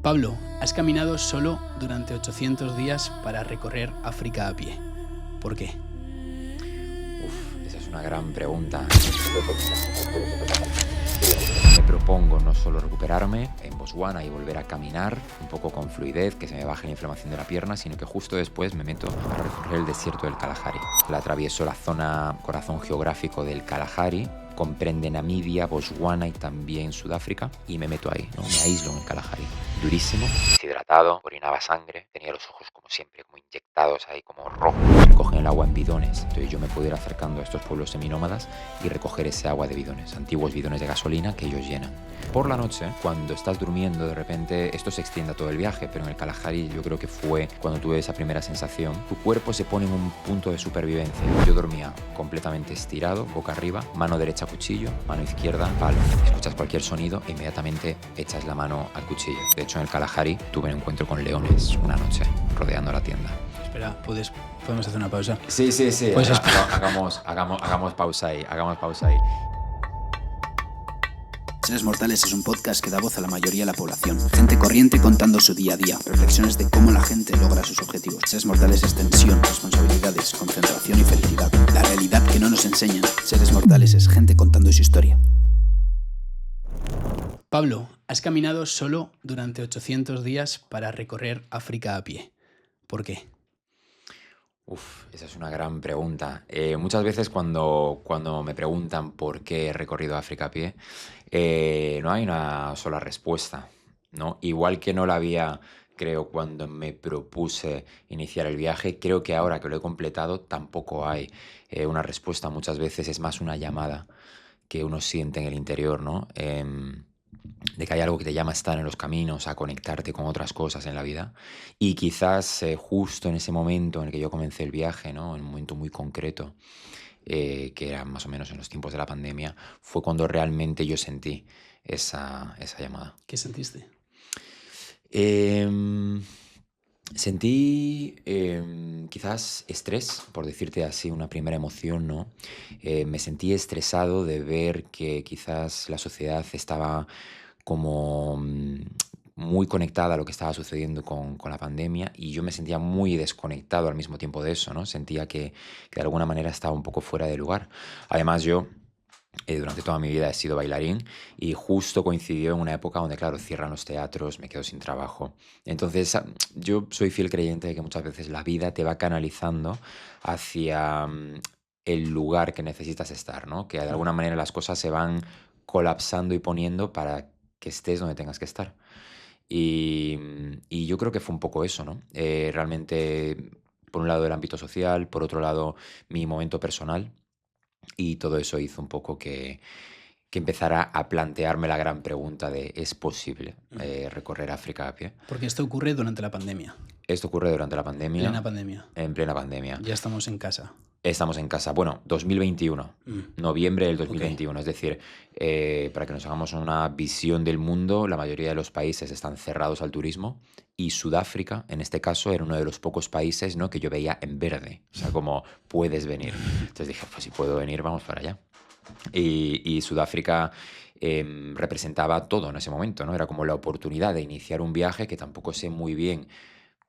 Pablo, has caminado solo durante 800 días para recorrer África a pie. ¿Por qué? Esa es una gran pregunta. Me propongo no solo recuperarme en Botswana y volver a caminar un poco con fluidez, que se me baje la inflamación de la pierna, sino que justo después me meto a recorrer el desierto del Kalahari. Atravieso la zona corazón geográfico del Kalahari, comprende Namibia, Botswana y también Sudáfrica, y me meto ahí, ¿no? Me aíslo en el Kalahari. Durísimo, deshidratado, orinaba sangre, tenía los ojos como siempre, como inyectados ahí, como rojos. Cogen el agua en bidones, entonces yo me puedo ir acercando a estos pueblos seminómadas y recoger ese agua de bidones, antiguos bidones de gasolina que ellos llenan. Por la noche, cuando estás durmiendo, de repente, esto se extiende a todo el viaje, pero en el Kalahari yo creo que fue cuando tuve esa primera sensación, tu cuerpo se pone en un punto de supervivencia. Yo dormía completamente estirado, boca arriba, mano derecha cuchillo, mano izquierda palo. Escuchas cualquier sonido e inmediatamente echas la mano al cuchillo. De hecho, en el Kalahari tuve un encuentro con leones una noche, rodeando la tienda. Espera, ¿podemos hacer una pausa? Sí. Pues Hagamos pausa ahí, Seres Mortales es un podcast que da voz a la mayoría de la población. Gente corriente contando su día a día. Reflexiones de cómo la gente logra sus objetivos. Seres Mortales es tensión, responsabilidades, concentración y felicidad. La realidad que no nos enseñan. Seres Mortales es gente contando su historia. Pablo, has caminado solo durante 800 días para recorrer África a pie. ¿Por qué? Esa es una gran pregunta. Muchas veces cuando me preguntan por qué he recorrido África a pie, no hay una sola respuesta, ¿no? Igual que no la había, creo, cuando me propuse iniciar el viaje, creo que ahora que lo he completado tampoco hay una respuesta. Muchas veces es más una llamada que uno siente en el interior, ¿no? De que hay algo que te llama a estar en los caminos, a conectarte con otras cosas en la vida. Y quizás justo en ese momento en el que yo comencé el viaje, ¿no? En un momento muy concreto, que era más o menos en los tiempos de la pandemia, fue cuando realmente yo sentí esa llamada. ¿Qué sentiste? Sentí quizás estrés, por decirte así, una primera emoción, ¿no? Me sentí estresado de ver que quizás la sociedad estaba como muy conectada a lo que estaba sucediendo con la pandemia y yo me sentía muy desconectado al mismo tiempo de eso, ¿no? Sentía que de alguna manera estaba un poco fuera de lugar. Además, yo durante toda mi vida he sido bailarín y justo coincidió en una época donde, claro, cierran los teatros, me quedo sin trabajo. Entonces, yo soy fiel creyente de que muchas veces la vida te va canalizando hacia el lugar que necesitas estar, ¿no? Que de alguna manera las cosas se van colapsando y poniendo para que estés donde tengas que estar. Y yo creo que fue un poco eso, ¿no? Realmente, por un lado, el ámbito social, por otro lado, mi momento personal. Y todo eso hizo un poco que empezara a plantearme la gran pregunta de ¿es posible recorrer África a pie? Porque esto ocurre durante la pandemia. Esto ocurre durante la pandemia. Plena pandemia. En plena pandemia. Ya estamos en casa. Estamos en casa. Bueno, 2021. Noviembre del 2021. Ok. Es decir, para que nos hagamos una visión del mundo, la mayoría de los países están cerrados al turismo y Sudáfrica, en este caso, era uno de los pocos países, ¿no?, que yo veía en verde. O sea, como puedes venir. Entonces dije, pues si puedo venir, vamos para allá. Y Sudáfrica representaba todo en ese momento, ¿no? Era como la oportunidad de iniciar un viaje que tampoco sé muy bien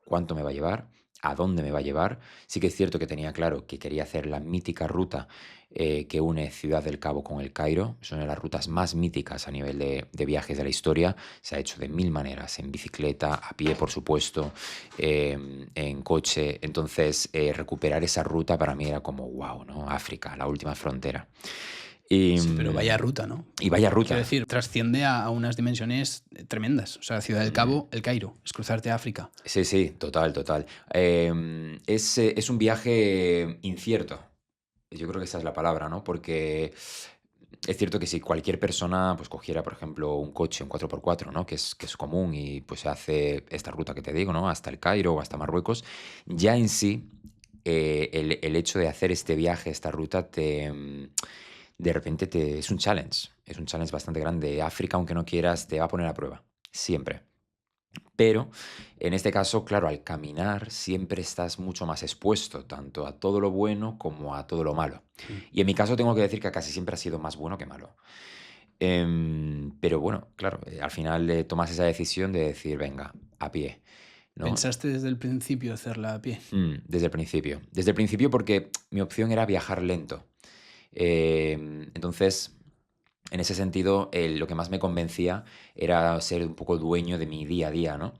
cuánto me va a llevar, a dónde me va a llevar. Sí que es cierto que tenía claro que quería hacer la mítica ruta que une Ciudad del Cabo con el Cairo. Es una de las rutas más míticas a nivel de viajes de la historia. Se ha hecho de mil maneras, en bicicleta, a pie, por supuesto, en coche. Entonces, recuperar esa ruta para mí era como, wow, ¿no? África, la última frontera. Sí, pero vaya ruta, ¿no? Y vaya ruta. Quiero decir, trasciende a unas dimensiones tremendas. O sea, Ciudad del Cabo, el Cairo, es cruzarte a África. Sí, total. Es un viaje incierto. Yo creo que esa es la palabra, ¿no? Porque es cierto que si cualquier persona pues cogiera, por ejemplo, un coche, un 4x4, ¿no? Que es común y pues se hace esta ruta que te digo, ¿no? Hasta el Cairo o hasta Marruecos, ya en sí el hecho de hacer este viaje, esta ruta, de repente es un challenge. Es un challenge bastante grande. África, aunque no quieras, te va a poner a prueba. Siempre. Pero en este caso, claro, al caminar siempre estás mucho más expuesto, tanto a todo lo bueno como a todo lo malo. Y en mi caso tengo que decir que casi siempre ha sido más bueno que malo. Pero bueno, claro, al final tomas esa decisión de decir, venga, a pie, ¿no? ¿Pensaste desde el principio hacerla a pie? Desde el principio. Desde el principio porque mi opción era viajar lento. Entonces, en ese sentido, lo que más me convencía era ser un poco dueño de mi día a día, ¿no?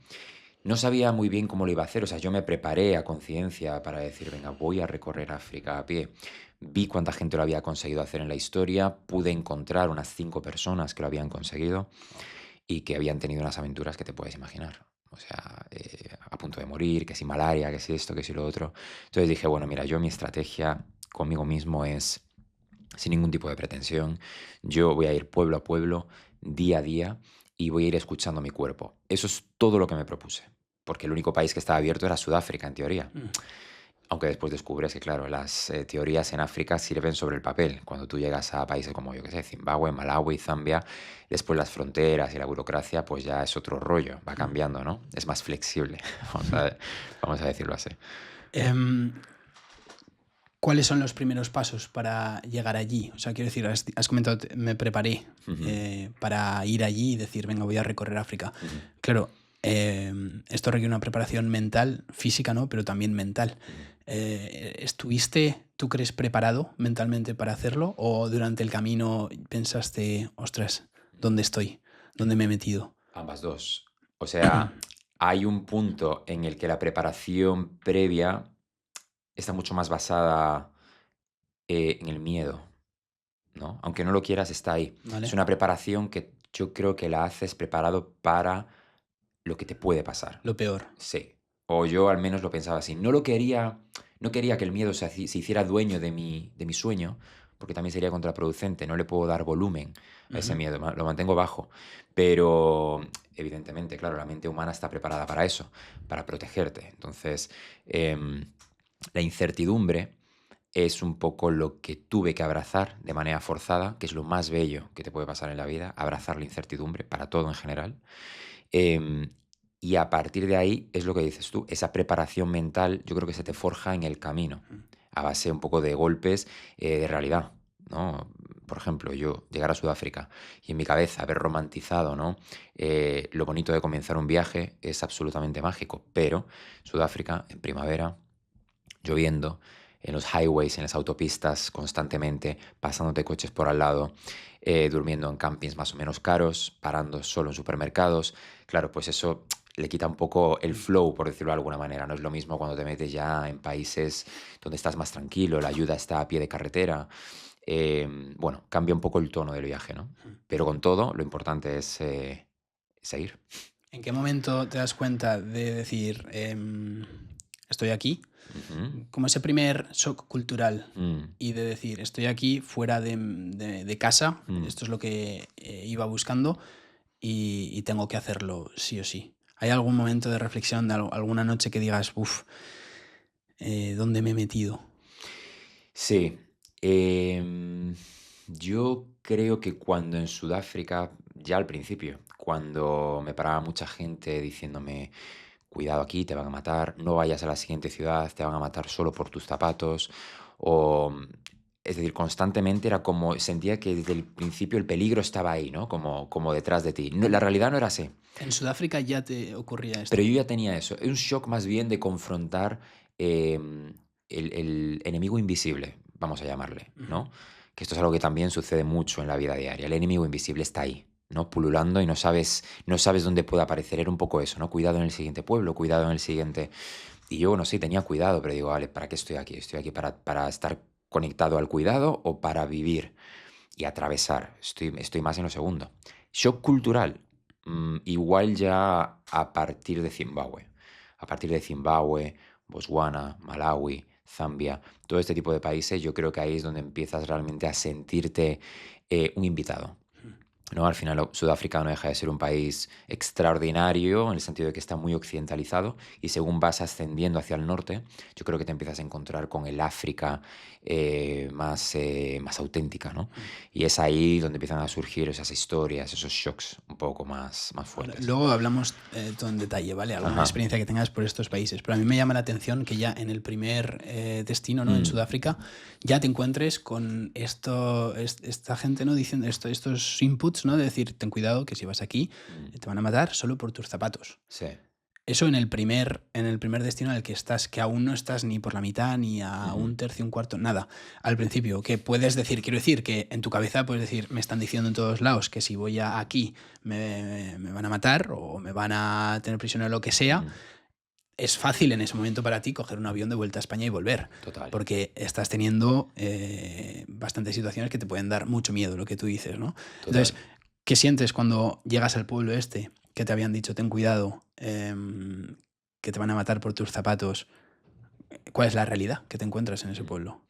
No sabía muy bien cómo lo iba a hacer, o sea, yo me preparé a conciencia para decir, venga, voy a recorrer África a pie. Vi cuánta gente lo había conseguido hacer en la historia, pude encontrar unas 5 personas que lo habían conseguido y que habían tenido unas aventuras que te puedes imaginar. O sea, a punto de morir, que si malaria, que si esto, que si lo otro. Entonces dije, bueno, mira, yo mi estrategia conmigo mismo es, sin ningún tipo de pretensión, yo voy a ir pueblo a pueblo, día a día, y voy a ir escuchando mi cuerpo. Eso es todo lo que me propuse. Porque el único país que estaba abierto era Sudáfrica, en teoría. Mm. Aunque después descubres que, claro, las teorías en África sirven sobre el papel. Cuando tú llegas a países como, yo qué sé, Zimbabue, Malawi, Zambia, después las fronteras y la burocracia, pues ya es otro rollo, va cambiando, ¿no? Es más flexible, vamos a decirlo así. Em, ¿Cuáles son los primeros pasos para llegar allí? O sea, quiero decir, has comentado, me preparé para ir allí y decir, venga, voy a recorrer África. Claro, esto requiere una preparación mental, física, ¿no? Pero también mental. ¿Estuviste, tú crees, preparado mentalmente para hacerlo? ¿O durante el camino pensaste, ostras, ¿dónde estoy? ¿Dónde me he metido? Ambas dos. O sea, hay un punto en el que la preparación previa está mucho más basada en el miedo, ¿no? Aunque no lo quieras, está ahí. ¿Vale? Es una preparación que yo creo que la haces preparado para lo que te puede pasar. Lo peor. Sí. O yo al menos lo pensaba así. No quería que el miedo se hiciera dueño de mi sueño, porque también sería contraproducente. No le puedo dar volumen a ese miedo, lo mantengo bajo. Pero evidentemente, claro, la mente humana está preparada para eso, para protegerte. Entonces, la incertidumbre es un poco lo que tuve que abrazar de manera forzada, que es lo más bello que te puede pasar en la vida, abrazar la incertidumbre para todo en general. Em, y a partir de ahí es lo que dices tú, esa preparación mental yo creo que se te forja en el camino, a base un poco de golpes de realidad, ¿no? Por ejemplo, yo llegar a Sudáfrica y en mi cabeza haber romantizado, ¿no? Lo bonito de comenzar un viaje es absolutamente mágico, pero Sudáfrica en primavera, lloviendo, en los highways, en las autopistas constantemente, pasándote coches por al lado, durmiendo en campings más o menos caros, parando solo en supermercados. Claro, pues eso le quita un poco el flow, por decirlo de alguna manera. No es lo mismo cuando te metes ya en países donde estás más tranquilo, la ayuda está a pie de carretera. Bueno, cambia un poco el tono del viaje, ¿no? Pero con todo, lo importante es seguir. ¿En qué momento te das cuenta de decir, estoy aquí? Ujú. Como ese primer shock cultural Mm, y de decir, estoy aquí fuera de casa, mm. esto es lo que iba buscando y tengo que hacerlo sí o sí. ¿Hay algún momento de reflexión, de alguna noche que digas, uff, ¿dónde me he metido? Sí, yo creo que cuando en Sudáfrica, ya al principio, cuando me paraba mucha gente diciéndome, cuidado aquí, te van a matar, no vayas a la siguiente ciudad, te van a matar solo por tus zapatos, o, es decir, constantemente era como, sentía que desde el principio el peligro estaba ahí, ¿no? Como detrás de ti. La realidad no era así. En Sudáfrica ya te ocurría Pero esto. yo ya tenía eso. Es un shock más bien de confrontar el enemigo invisible, vamos a llamarle, ¿no? Que esto es algo que también sucede mucho en la vida diaria. El enemigo invisible está ahí, ¿no? Pululando y no sabes dónde puede aparecer. Era un poco eso, ¿no? Cuidado en el siguiente pueblo, cuidado en el siguiente. Y yo, bueno, sí, tenía cuidado, pero digo, vale, ¿para qué estoy aquí? ¿Estoy aquí para estar conectado al cuidado o para vivir y atravesar? Estoy más en lo segundo. Shock cultural. Igual ya a partir de Zimbabue. A partir de Zimbabue, Botswana, Malawi, Zambia, todo este tipo de países, yo creo que ahí es donde empiezas realmente a sentirte un invitado. ¿no? Al final Sudáfrica no deja de ser un país extraordinario en el sentido de que está muy occidentalizado y según vas ascendiendo hacia el norte, yo creo que te empiezas a encontrar con el África más auténtica, ¿no? Y es ahí donde empiezan a surgir esas historias, esos shocks un poco más fuertes. Luego hablamos todo en detalle, ¿vale? Alguna experiencia que tengas por estos países. Pero a mí me llama la atención que ya en el primer destino, ¿no? En Sudáfrica, ya te encuentres con esta gente, ¿no? Diciendo estos inputs, ¿no? De decir, ten cuidado que si vas aquí te van a matar solo por tus zapatos. Sí. Eso en el primer destino en el que estás, que aún no estás ni por la mitad, ni a un tercio, un cuarto, nada. Al principio, que puedes decir, quiero decir, que en tu cabeza puedes decir, me están diciendo en todos lados que si voy aquí me van a matar o me van a tener prisionero o lo que sea. Es fácil en ese momento para ti coger un avión de vuelta a España y volver. Total. Porque estás teniendo bastantes situaciones que te pueden dar mucho miedo, lo que tú dices, ¿no? Total. Entonces, ¿qué sientes cuando llegas al pueblo este? Que te habían dicho, ten cuidado, que te van a matar por tus zapatos. ¿Cuál es la realidad que te encuentras en ese pueblo?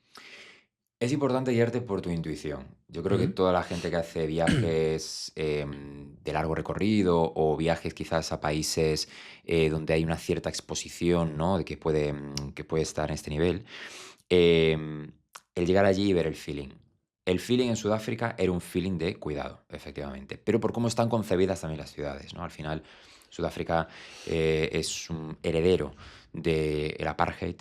Es importante guiarte por tu intuición. Yo creo que toda la gente que hace viajes de largo recorrido o viajes quizás a países donde hay una cierta exposición, ¿no? De que puede estar en este nivel, el llegar allí y ver el feeling. El feeling en Sudáfrica era un feeling de cuidado, efectivamente, pero por cómo están concebidas también las ciudades, ¿no? Al final, Sudáfrica es un heredero del apartheid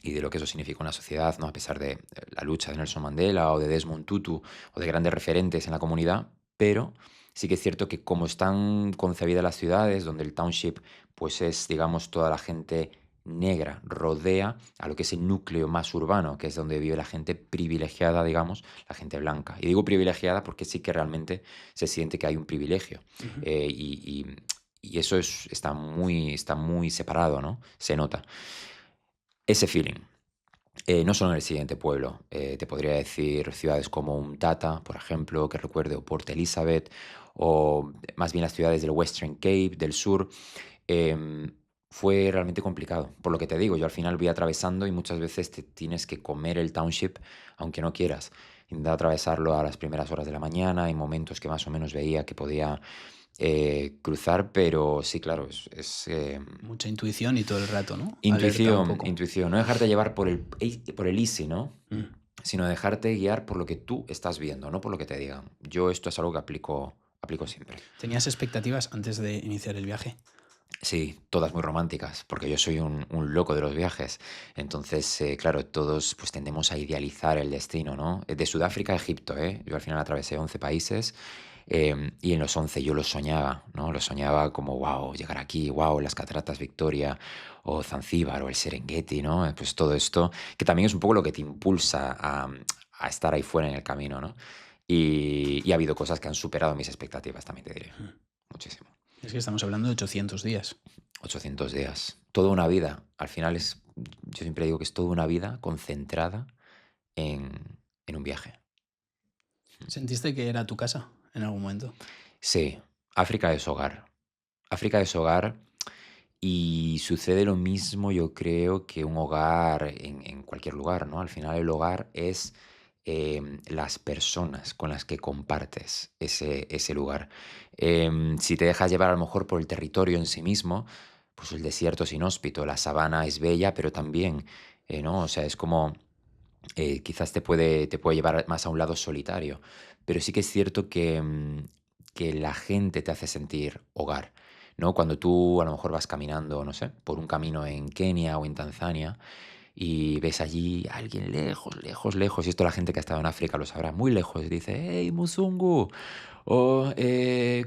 y de lo que eso significa una sociedad, ¿no? A pesar de la lucha de Nelson Mandela o de Desmond Tutu o de grandes referentes en la comunidad, pero sí que es cierto que como están concebidas las ciudades, donde el township pues es, digamos, toda la gente negra, rodea a lo que es el núcleo más urbano, que es donde vive la gente privilegiada, digamos, la gente blanca. Y digo privilegiada porque sí que realmente se siente que hay un privilegio. Y eso está muy separado, ¿no? Se nota. Ese feeling. No solo en el siguiente pueblo, te podría decir ciudades como Umtata, por ejemplo, que recuerde, o Port Elizabeth, o más bien las ciudades del Western Cape, del sur. Fue realmente complicado. Por lo que te digo, yo al final voy atravesando y muchas veces te tienes que comer el township, aunque no quieras. Intentar atravesarlo a las primeras horas de la mañana, en momentos que más o menos veía que podía cruzar, pero sí, claro, es mucha intuición y todo el rato, ¿no? Intuición. No dejarte llevar por el easy, ¿no? Sino dejarte guiar por lo que tú estás viendo, no por lo que te digan. Yo esto es algo que aplico siempre. ¿Tenías expectativas antes de iniciar el viaje? Sí, todas muy románticas, porque yo soy un loco de los viajes. Entonces, claro, todos pues tendemos a idealizar el destino, ¿no? De Sudáfrica a Egipto, ¿eh? Yo al final atravesé 11 países y en los 11 yo lo soñaba, ¿no? Lo soñaba como, wow, llegar aquí, wow, las Cataratas Victoria o Zanzíbar o el Serengeti, ¿no? Pues todo esto, que también es un poco lo que te impulsa a estar ahí fuera en el camino, ¿no? Y ha habido cosas que han superado mis expectativas, también te diré. Muchísimo. Es que estamos hablando de 800 días. 800 días. Toda una vida. Al final yo siempre digo que es toda una vida concentrada en un viaje. ¿Sentiste que era tu casa en algún momento? Sí, África es hogar. África es hogar y sucede lo mismo, yo creo, que un hogar en cualquier lugar, ¿no? Al final el hogar es las personas con las que compartes ese lugar. Si te dejas llevar a lo mejor por el territorio en sí mismo, pues el desierto es inhóspito, la sabana es bella, pero también, ¿no? O sea, es como, quizás te puede llevar más a un lado solitario, pero sí que es cierto que la gente te hace sentir hogar, ¿no? Cuando tú a lo mejor vas caminando, no sé, por un camino en Kenia o en Tanzania, y ves allí a alguien lejos, y esto la gente que ha estado en África lo sabrá, muy lejos, y dice, hey, Musungu, o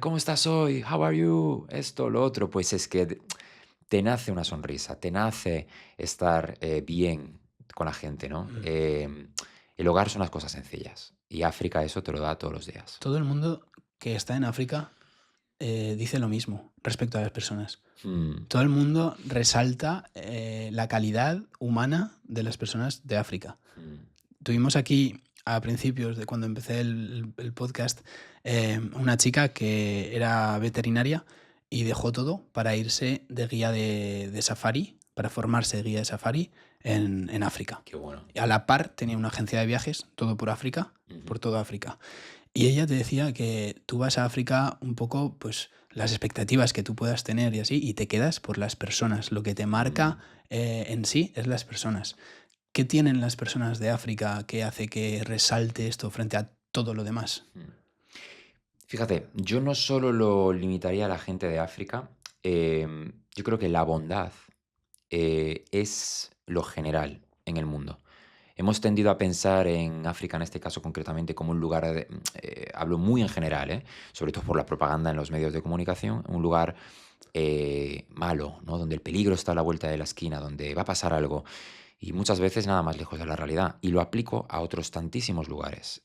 ¿cómo estás hoy? How are you? Esto, lo otro, pues es que te nace una sonrisa, te nace estar bien con la gente, ¿no? El hogar son las cosas sencillas, y África eso te lo da todos los días. Todo el mundo que está en África dice lo mismo respecto a las personas. Todo el mundo resalta la calidad humana de las personas de África. Tuvimos aquí, a principios de cuando empecé el podcast, una chica que era veterinaria y dejó todo para irse de guía de safari, para formarse de guía de safari en África. Qué bueno. A la par tenía una agencia de viajes, todo por África, por toda África. Y ella te decía que tú vas a África un poco, pues las expectativas que tú puedas tener y así, y te quedas por las personas. Lo que te marca en sí es las personas. ¿Qué tienen las personas de África que hace que resalte esto frente a todo lo demás? Mm. Fíjate, yo no solo lo limitaría a la gente de África, yo creo que la bondad es lo general en el mundo. Hemos tendido a pensar en África, en este caso concretamente, como un lugar, hablo muy en general, sobre todo por la propaganda en los medios de comunicación, un lugar malo, ¿no? Donde el peligro está a la vuelta de la esquina, donde va a pasar algo, y muchas veces nada más lejos de la realidad. Y lo aplico a otros tantísimos lugares.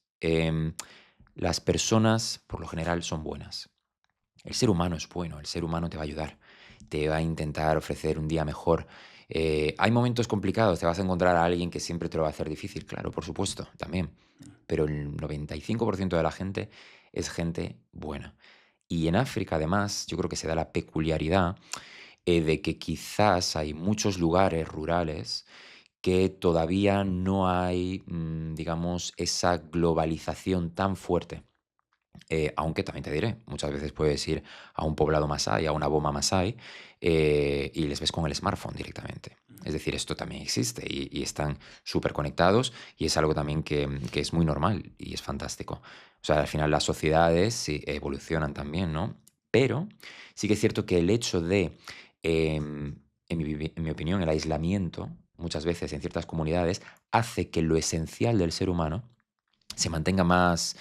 Las personas, por lo general, son buenas. El ser humano es bueno, el ser humano te va a ayudar, te va a intentar ofrecer un día mejor. Hay momentos complicados, te vas a encontrar a alguien que siempre te lo va a hacer difícil, claro, por supuesto, también. Pero el 95% de la gente es gente buena. Y en África, además, yo creo que se da la peculiaridad de que quizás hay muchos lugares rurales que todavía no hay, digamos, esa globalización tan fuerte. Aunque también te diré, muchas veces puedes ir a un poblado masái, a una boma masái, y les ves con el smartphone directamente. Es decir, esto también existe y están súper conectados y es algo también que es muy normal y es fantástico. O sea, al final las sociedades sí, evolucionan también, ¿no? Pero sí que es cierto que el hecho de, en mi opinión, el aislamiento, muchas veces en ciertas comunidades, hace que lo esencial del ser humano se mantenga más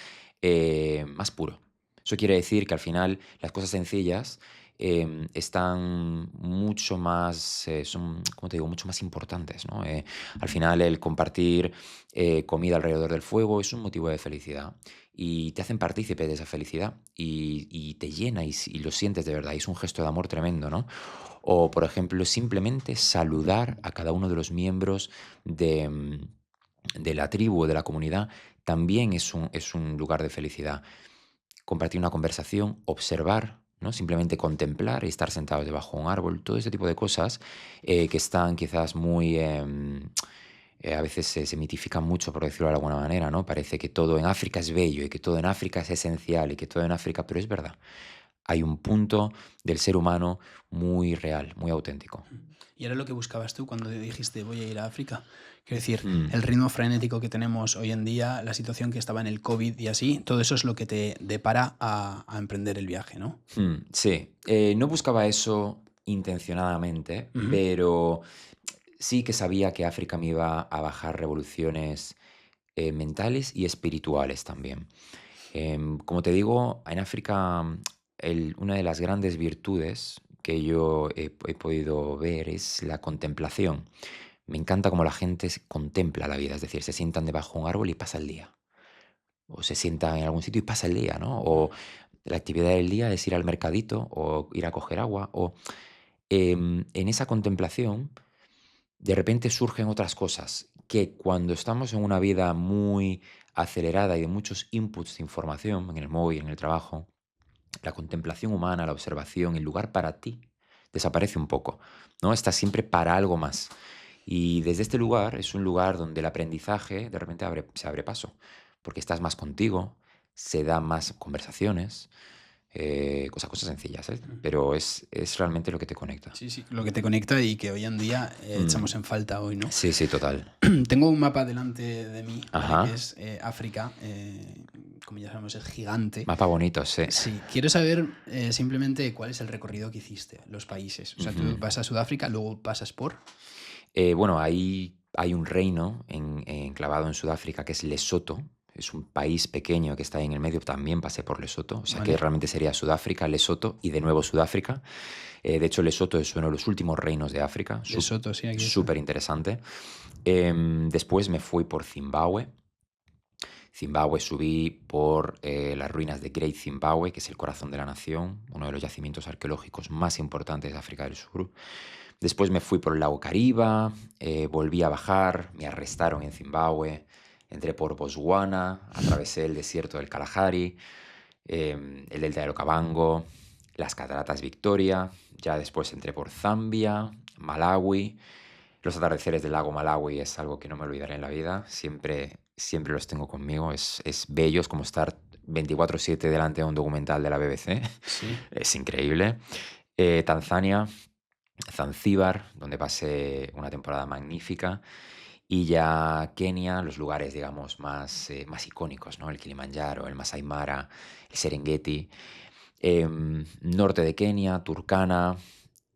puro. Eso quiere decir que al final las cosas sencillas están mucho más, son, como te digo, mucho más importantes, ¿no? Al final el compartir comida alrededor del fuego es un motivo de felicidad y te hacen partícipe de esa felicidad y te llena y lo sientes de verdad. Y es un gesto de amor tremendo, ¿no? O, por ejemplo, simplemente saludar a cada uno de los miembros de la tribu o de la comunidad también es un lugar de felicidad. Compartir una conversación, observar, ¿no? Simplemente contemplar y estar sentados debajo de un árbol, todo ese tipo de cosas que están quizás muy... a veces se mitifican mucho, por decirlo de alguna manera, ¿no? Parece que todo en África es bello y que todo en África es esencial y que todo en África, pero es verdad. Hay un punto del ser humano muy real, muy auténtico. Y era lo que buscabas tú cuando dijiste voy a ir a África. Quiero decir, Mm. el ritmo frenético que tenemos hoy en día, la situación que estaba en el COVID y así, todo eso es lo que te depara a emprender el viaje, ¿no? Sí, no buscaba eso intencionadamente, Ujú. pero sí que sabía que África me iba a bajar revoluciones mentales y espirituales también. Como te digo, en África una de las grandes virtudes que yo he podido ver es la contemplación. Me encanta cómo la gente contempla la vida, es decir, se sientan debajo de un árbol y pasa el día. O se sientan en algún sitio y pasa el día, ¿no? O la actividad del día es ir al mercadito o ir a coger agua. O en esa contemplación, de repente surgen otras cosas que cuando estamos en una vida muy acelerada y de muchos inputs de información, en el móvil, en el trabajo, la contemplación humana, la observación, el lugar para ti, desaparece un poco, ¿no? Estás siempre para algo más. Y desde este lugar es un lugar donde el aprendizaje de repente se abre paso, porque estás más contigo, se dan más conversaciones, cosas sencillas, ¿eh? Pero es realmente lo que te conecta. Sí, sí, lo que te conecta y que hoy en día Mm. echamos en falta hoy, ¿no? Sí, sí, total. Tengo un mapa delante de mí, ¿vale? Que Ajá. es África, como ya sabemos, es gigante. Mapa bonito, sí. Sí, quiero saber simplemente cuál es el recorrido que hiciste, los países. O sea, tú Ujú. vas a Sudáfrica, luego pasas por... Bueno, hay un reino enclavado en Sudáfrica que es Lesoto. Es un país pequeño que está ahí en el medio. También pasé por Lesoto. O sea que Vale. realmente sería Sudáfrica, Lesoto y de nuevo Sudáfrica. De hecho, Lesoto es uno de los últimos reinos de África. Lesoto, sí, aquí está. Súper interesante. Después me fui por Zimbabue. Zimbabue subí por las ruinas de Great Zimbabue, que es el corazón de la nación, uno de los yacimientos arqueológicos más importantes de África del Sur. Después me fui por el lago Kariba, volví a bajar, me arrestaron en Zimbabue, entré por Botswana, atravesé el desierto del Kalahari, el delta del Okavango, las cataratas Victoria, ya después entré por Zambia, Malawi. Los atardeceres del lago Malawi es algo que no me olvidaré en la vida, siempre los tengo conmigo, es bello, es como estar 24/7 delante de un documental de la BBC. Sí. Es increíble. Tanzania, Zanzíbar, donde pasé una temporada magnífica. Y ya Kenia, los lugares, digamos, más icónicos, ¿no? El Kilimanjaro, el Masai Mara, el Serengeti. Norte de Kenia, Turkana,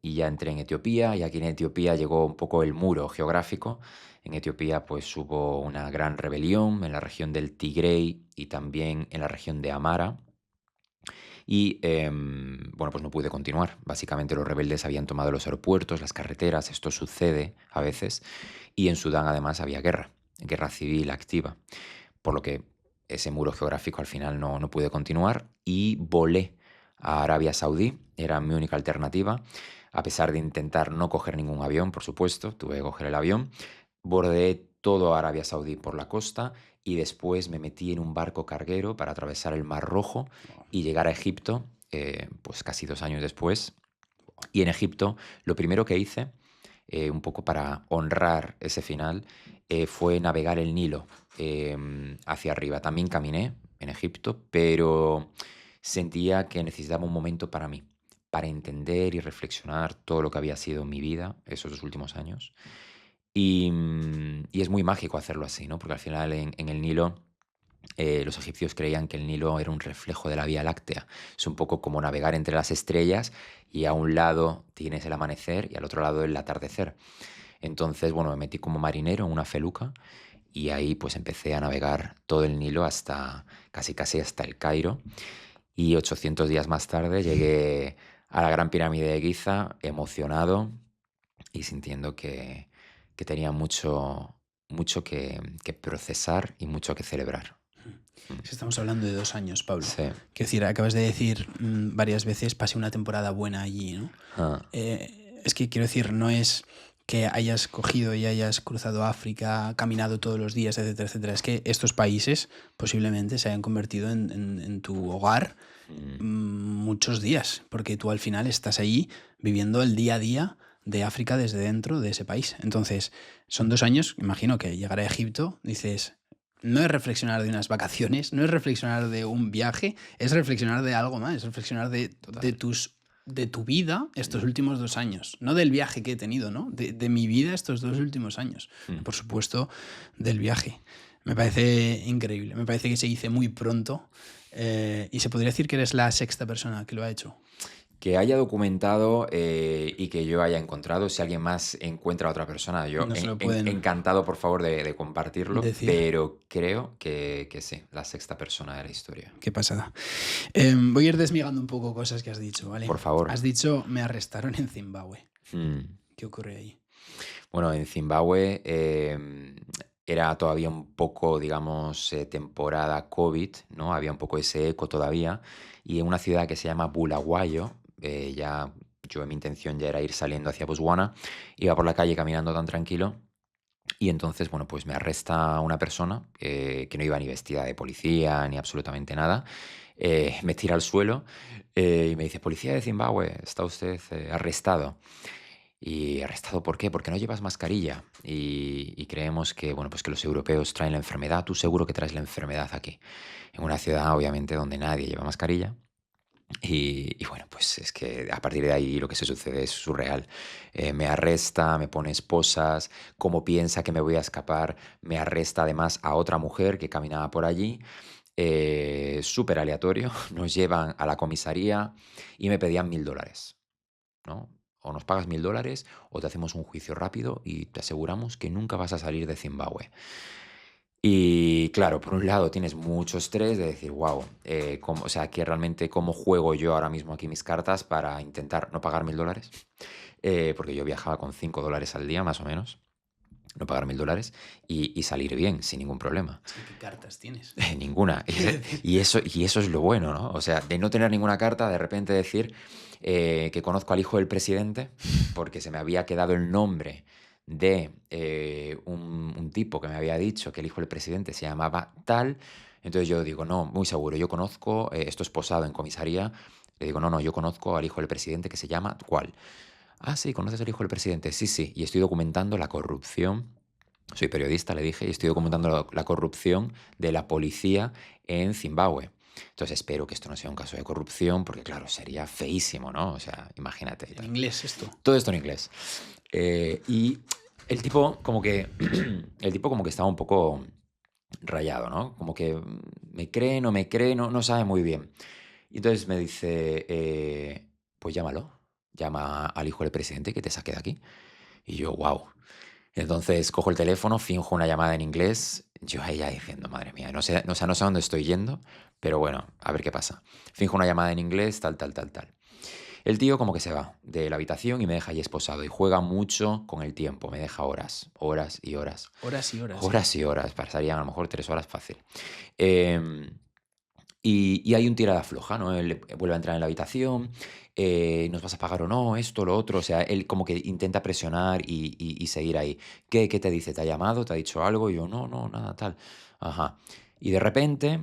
y ya entré en Etiopía, y aquí en Etiopía llegó un poco el muro geográfico. En Etiopía pues hubo una gran rebelión en la región del Tigray y también en la región de Amara. Y bueno, pues no pude continuar. Básicamente los rebeldes habían tomado los aeropuertos, las carreteras, esto sucede a veces. Y en Sudán además había guerra civil activa. Por lo que ese muro geográfico al final no pude continuar y volé a Arabia Saudí. Era mi única alternativa. A pesar de intentar no coger ningún avión, por supuesto, tuve que coger el avión. Bordeé todo Arabia Saudí por la costa y después me metí en un barco carguero para atravesar el Mar Rojo y llegar a Egipto, pues casi 2 años después. Y en Egipto lo primero que hice, un poco para honrar ese final, fue navegar el Nilo hacia arriba. También caminé en Egipto, pero sentía que necesitaba un momento para mí, para entender y reflexionar todo lo que había sido mi vida esos 2 últimos años. Y es muy mágico hacerlo así, ¿no? Porque al final en el Nilo, los egipcios creían que el Nilo era un reflejo de la Vía Láctea. Es un poco como navegar entre las estrellas y a un lado tienes el amanecer y al otro lado el atardecer. Entonces, bueno, me metí como marinero en una feluca y ahí pues empecé a navegar todo el Nilo hasta casi hasta el Cairo. Y 800 días más tarde llegué a la Gran Pirámide de Giza, emocionado y sintiendo que tenía mucho que procesar y mucho que celebrar. Estamos hablando de 2 años, Pablo. Sí. Quiero decir, acabas de decir varias veces, pasé una temporada buena allí, ¿no? Es que quiero decir, no es que hayas cogido y hayas cruzado África, caminado todos los días, etcétera, etcétera. Es que estos países posiblemente se hayan convertido en tu hogar muchos días, porque tú al final estás ahí viviendo el día a día de África desde dentro de ese país. Entonces, son 2 años, imagino que llegar a Egipto, dices, no es reflexionar de unas vacaciones, no es reflexionar de un viaje, es reflexionar de algo más, es reflexionar de tu vida estos últimos 2 años, no del viaje que he tenido, ¿no? De mi vida estos 2 últimos años. Por supuesto, del viaje. Me parece increíble, me parece que se hizo muy pronto y se podría decir que eres la 6ª persona que lo ha hecho. Que haya documentado y que yo haya encontrado. Si alguien más encuentra a otra persona, yo No se lo pueden encantado, por favor, de compartirlo. decir. Pero creo que sí, la 6ª persona de la historia. Qué pasada. Voy a ir desmigando un poco cosas que has dicho, ¿vale? Por favor. Has dicho, me arrestaron en Zimbabue. ¿Qué ocurre ahí? Bueno, en Zimbabue era todavía un poco, digamos, temporada COVID, ¿no? Había un poco ese eco todavía. Y en una ciudad que se llama Bulawayo, mi intención ya era ir saliendo hacia Botswana, iba por la calle caminando tan tranquilo y entonces, bueno, pues me arresta una persona que no iba ni vestida de policía ni absolutamente nada, me tira al suelo y me dice, policía de Zimbabue, está usted arrestado. ¿Y arrestado por qué? Porque no llevas mascarilla y creemos que, bueno, pues que los europeos traen la enfermedad, tú seguro que traes la enfermedad aquí, en una ciudad obviamente donde nadie lleva mascarilla. Y bueno, pues es que a partir de ahí lo que se sucede es surreal. Me arresta, me pone esposas, como piensa que me voy a escapar, me arresta además a otra mujer que caminaba por allí. Súper aleatorio, nos llevan a la comisaría y me pedían $1000, ¿no? O nos pagas $1000 o te hacemos un juicio rápido y te aseguramos que nunca vas a salir de Zimbabue. Y claro, por un lado tienes mucho estrés de decir, wow, o sea, que realmente cómo juego yo ahora mismo aquí mis cartas para intentar no pagar $1000, porque yo viajaba con $5 al día más o menos, no pagar $1000 y salir bien, sin ningún problema. ¿Qué cartas tienes? Ninguna. Y eso es lo bueno, ¿no? O sea, de no tener ninguna carta, de repente decir que conozco al hijo del presidente, porque se me había quedado el nombre de un tipo que me había dicho que el hijo del presidente se llamaba tal. Entonces yo digo, no, muy seguro, yo conozco, esto es posado en comisaría, le digo, no, yo conozco al hijo del presidente que se llama ¿cuál? Ah, sí, ¿conoces al hijo del presidente? Sí, y estoy documentando la corrupción. Soy periodista, le dije, y estoy documentando la corrupción de la policía en Zimbabue. Entonces espero que esto no sea un caso de corrupción, porque claro, sería feísimo, ¿no? O sea, imagínate. En inglés esto. Todo esto en inglés. Y el tipo como que estaba un poco rayado, ¿no? Como que me cree, no me cree, no sabe muy bien. Y entonces me dice, pues llámalo, llama al hijo del presidente que te saque de aquí. Y yo, wow. Entonces cojo el teléfono, finjo una llamada en inglés, yo ahí ya diciendo, madre mía, no sé dónde estoy yendo, pero bueno, a ver qué pasa. Finjo una llamada en inglés, tal. El tío como que se va de la habitación y me deja ahí esposado y juega mucho con el tiempo, me deja horas y horas. Horas y horas. Horas y horas, pasarían a lo mejor 3 horas fácil. Em, y hay un tirada floja, ¿no? Él vuelve a entrar en la habitación, ¿nos vas a pagar o no? Esto, lo otro. O sea, él como que intenta presionar y seguir ahí. ¿Qué te dice? ¿Te ha llamado? ¿Te ha dicho algo? Y yo, no, nada, tal. Ajá. Y de repente,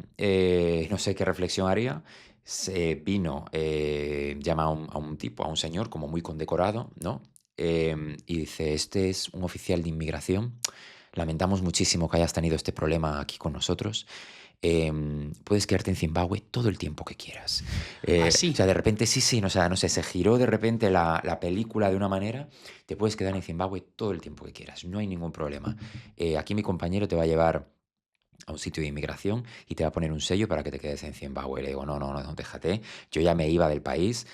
no sé qué reflexión haría, se vino, llama a un tipo, a un señor como muy condecorado, ¿no? Y dice, este es un oficial de inmigración. Lamentamos muchísimo que hayas tenido este problema aquí con nosotros. Puedes quedarte en Zimbabue todo el tiempo que quieras. ¿Así? O sea, de repente, sí, o sea, no sé, se giró de repente la película de una manera, te puedes quedar en Zimbabue todo el tiempo que quieras, no hay ningún problema. Aquí mi compañero te va a llevar a un sitio de inmigración y te va a poner un sello para que te quedes en Zimbabue. Le digo, no, déjate, yo ya me iba del país,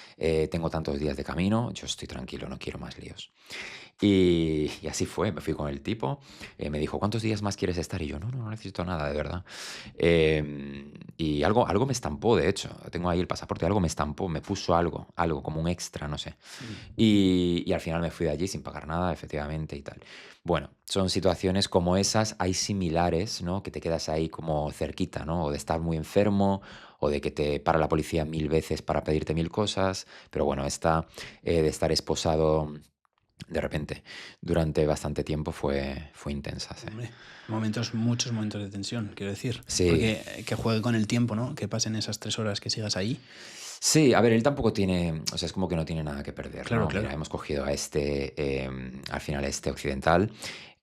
tengo tantos días de camino, yo estoy tranquilo, no quiero más líos. Y así fue, me fui con el tipo, me dijo, ¿cuántos días más quieres estar? Y yo, no necesito nada, de verdad. Y algo me estampó, de hecho, tengo ahí el pasaporte, algo me estampó, me puso algo como un extra, no sé. Y al final me fui de allí sin pagar nada, efectivamente, y tal. Bueno, son situaciones como esas, hay similares, ¿no? Que te quedas ahí como cerquita, ¿no? O de estar muy enfermo, o de que te para la policía 1000 veces para pedirte 1000 cosas, pero bueno, esta de estar esposado de repente durante bastante tiempo fue intensa, sí. Hombre, muchos momentos de tensión, quiero decir. Sí. Porque que juegue con el tiempo, ¿no? Que pasen esas 3 horas que sigas ahí. Sí, a ver, él tampoco tiene, o sea, es como que no tiene nada que perder, Claro, ¿no? claro. Mira, hemos cogido a al final este occidental,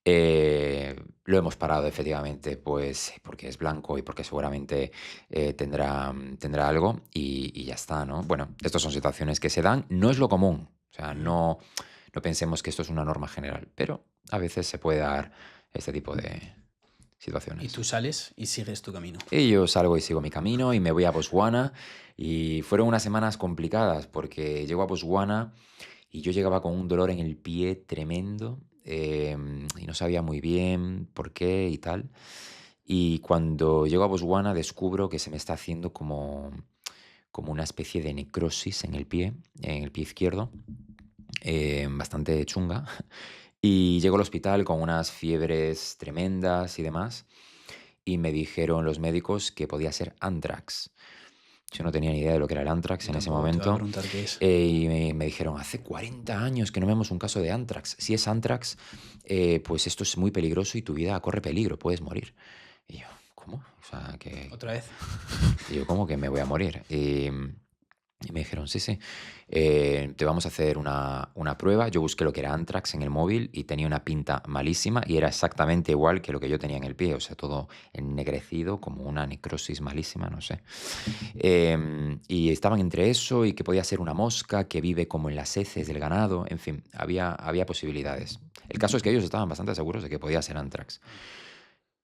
lo hemos parado efectivamente, pues porque es blanco y porque seguramente tendrá algo y ya está, ¿no? Bueno, estas son situaciones que se dan, no es lo común, o sea, no pensemos que esto es una norma general, pero a veces se puede dar este tipo de situaciones. Y tú sales y sigues tu camino. Y yo salgo y sigo mi camino y me voy a Botswana y fueron unas semanas complicadas porque llego a Botswana y yo llegaba con un dolor en el pie tremendo y no sabía muy bien por qué y tal. Y cuando llego a Botswana descubro que se me está haciendo como una especie de necrosis en el pie izquierdo, bastante chunga. Y llego al hospital con unas fiebres tremendas y demás. Y me dijeron los médicos que podía ser anthrax. Yo no tenía ni idea de lo que era el anthrax en ese Tampoco te voy a momento. preguntar qué es. Y me dijeron, hace 40 años que no vemos un caso de anthrax. Si es anthrax, pues esto es muy peligroso y tu vida corre peligro, puedes morir. Y yo, ¿cómo? O sea, que... ¿Otra vez? Y yo, ¿cómo que me voy a morir? Y me dijeron, sí, te vamos a hacer una prueba. Yo busqué lo que era anthrax en el móvil y tenía una pinta malísima y era exactamente igual que lo que yo tenía en el pie, o sea, todo ennegrecido, como una necrosis malísima, no sé. Y estaban entre eso y que podía ser una mosca que vive como en las heces del ganado, en fin, había posibilidades. El caso es que ellos estaban bastante seguros de que podía ser anthrax.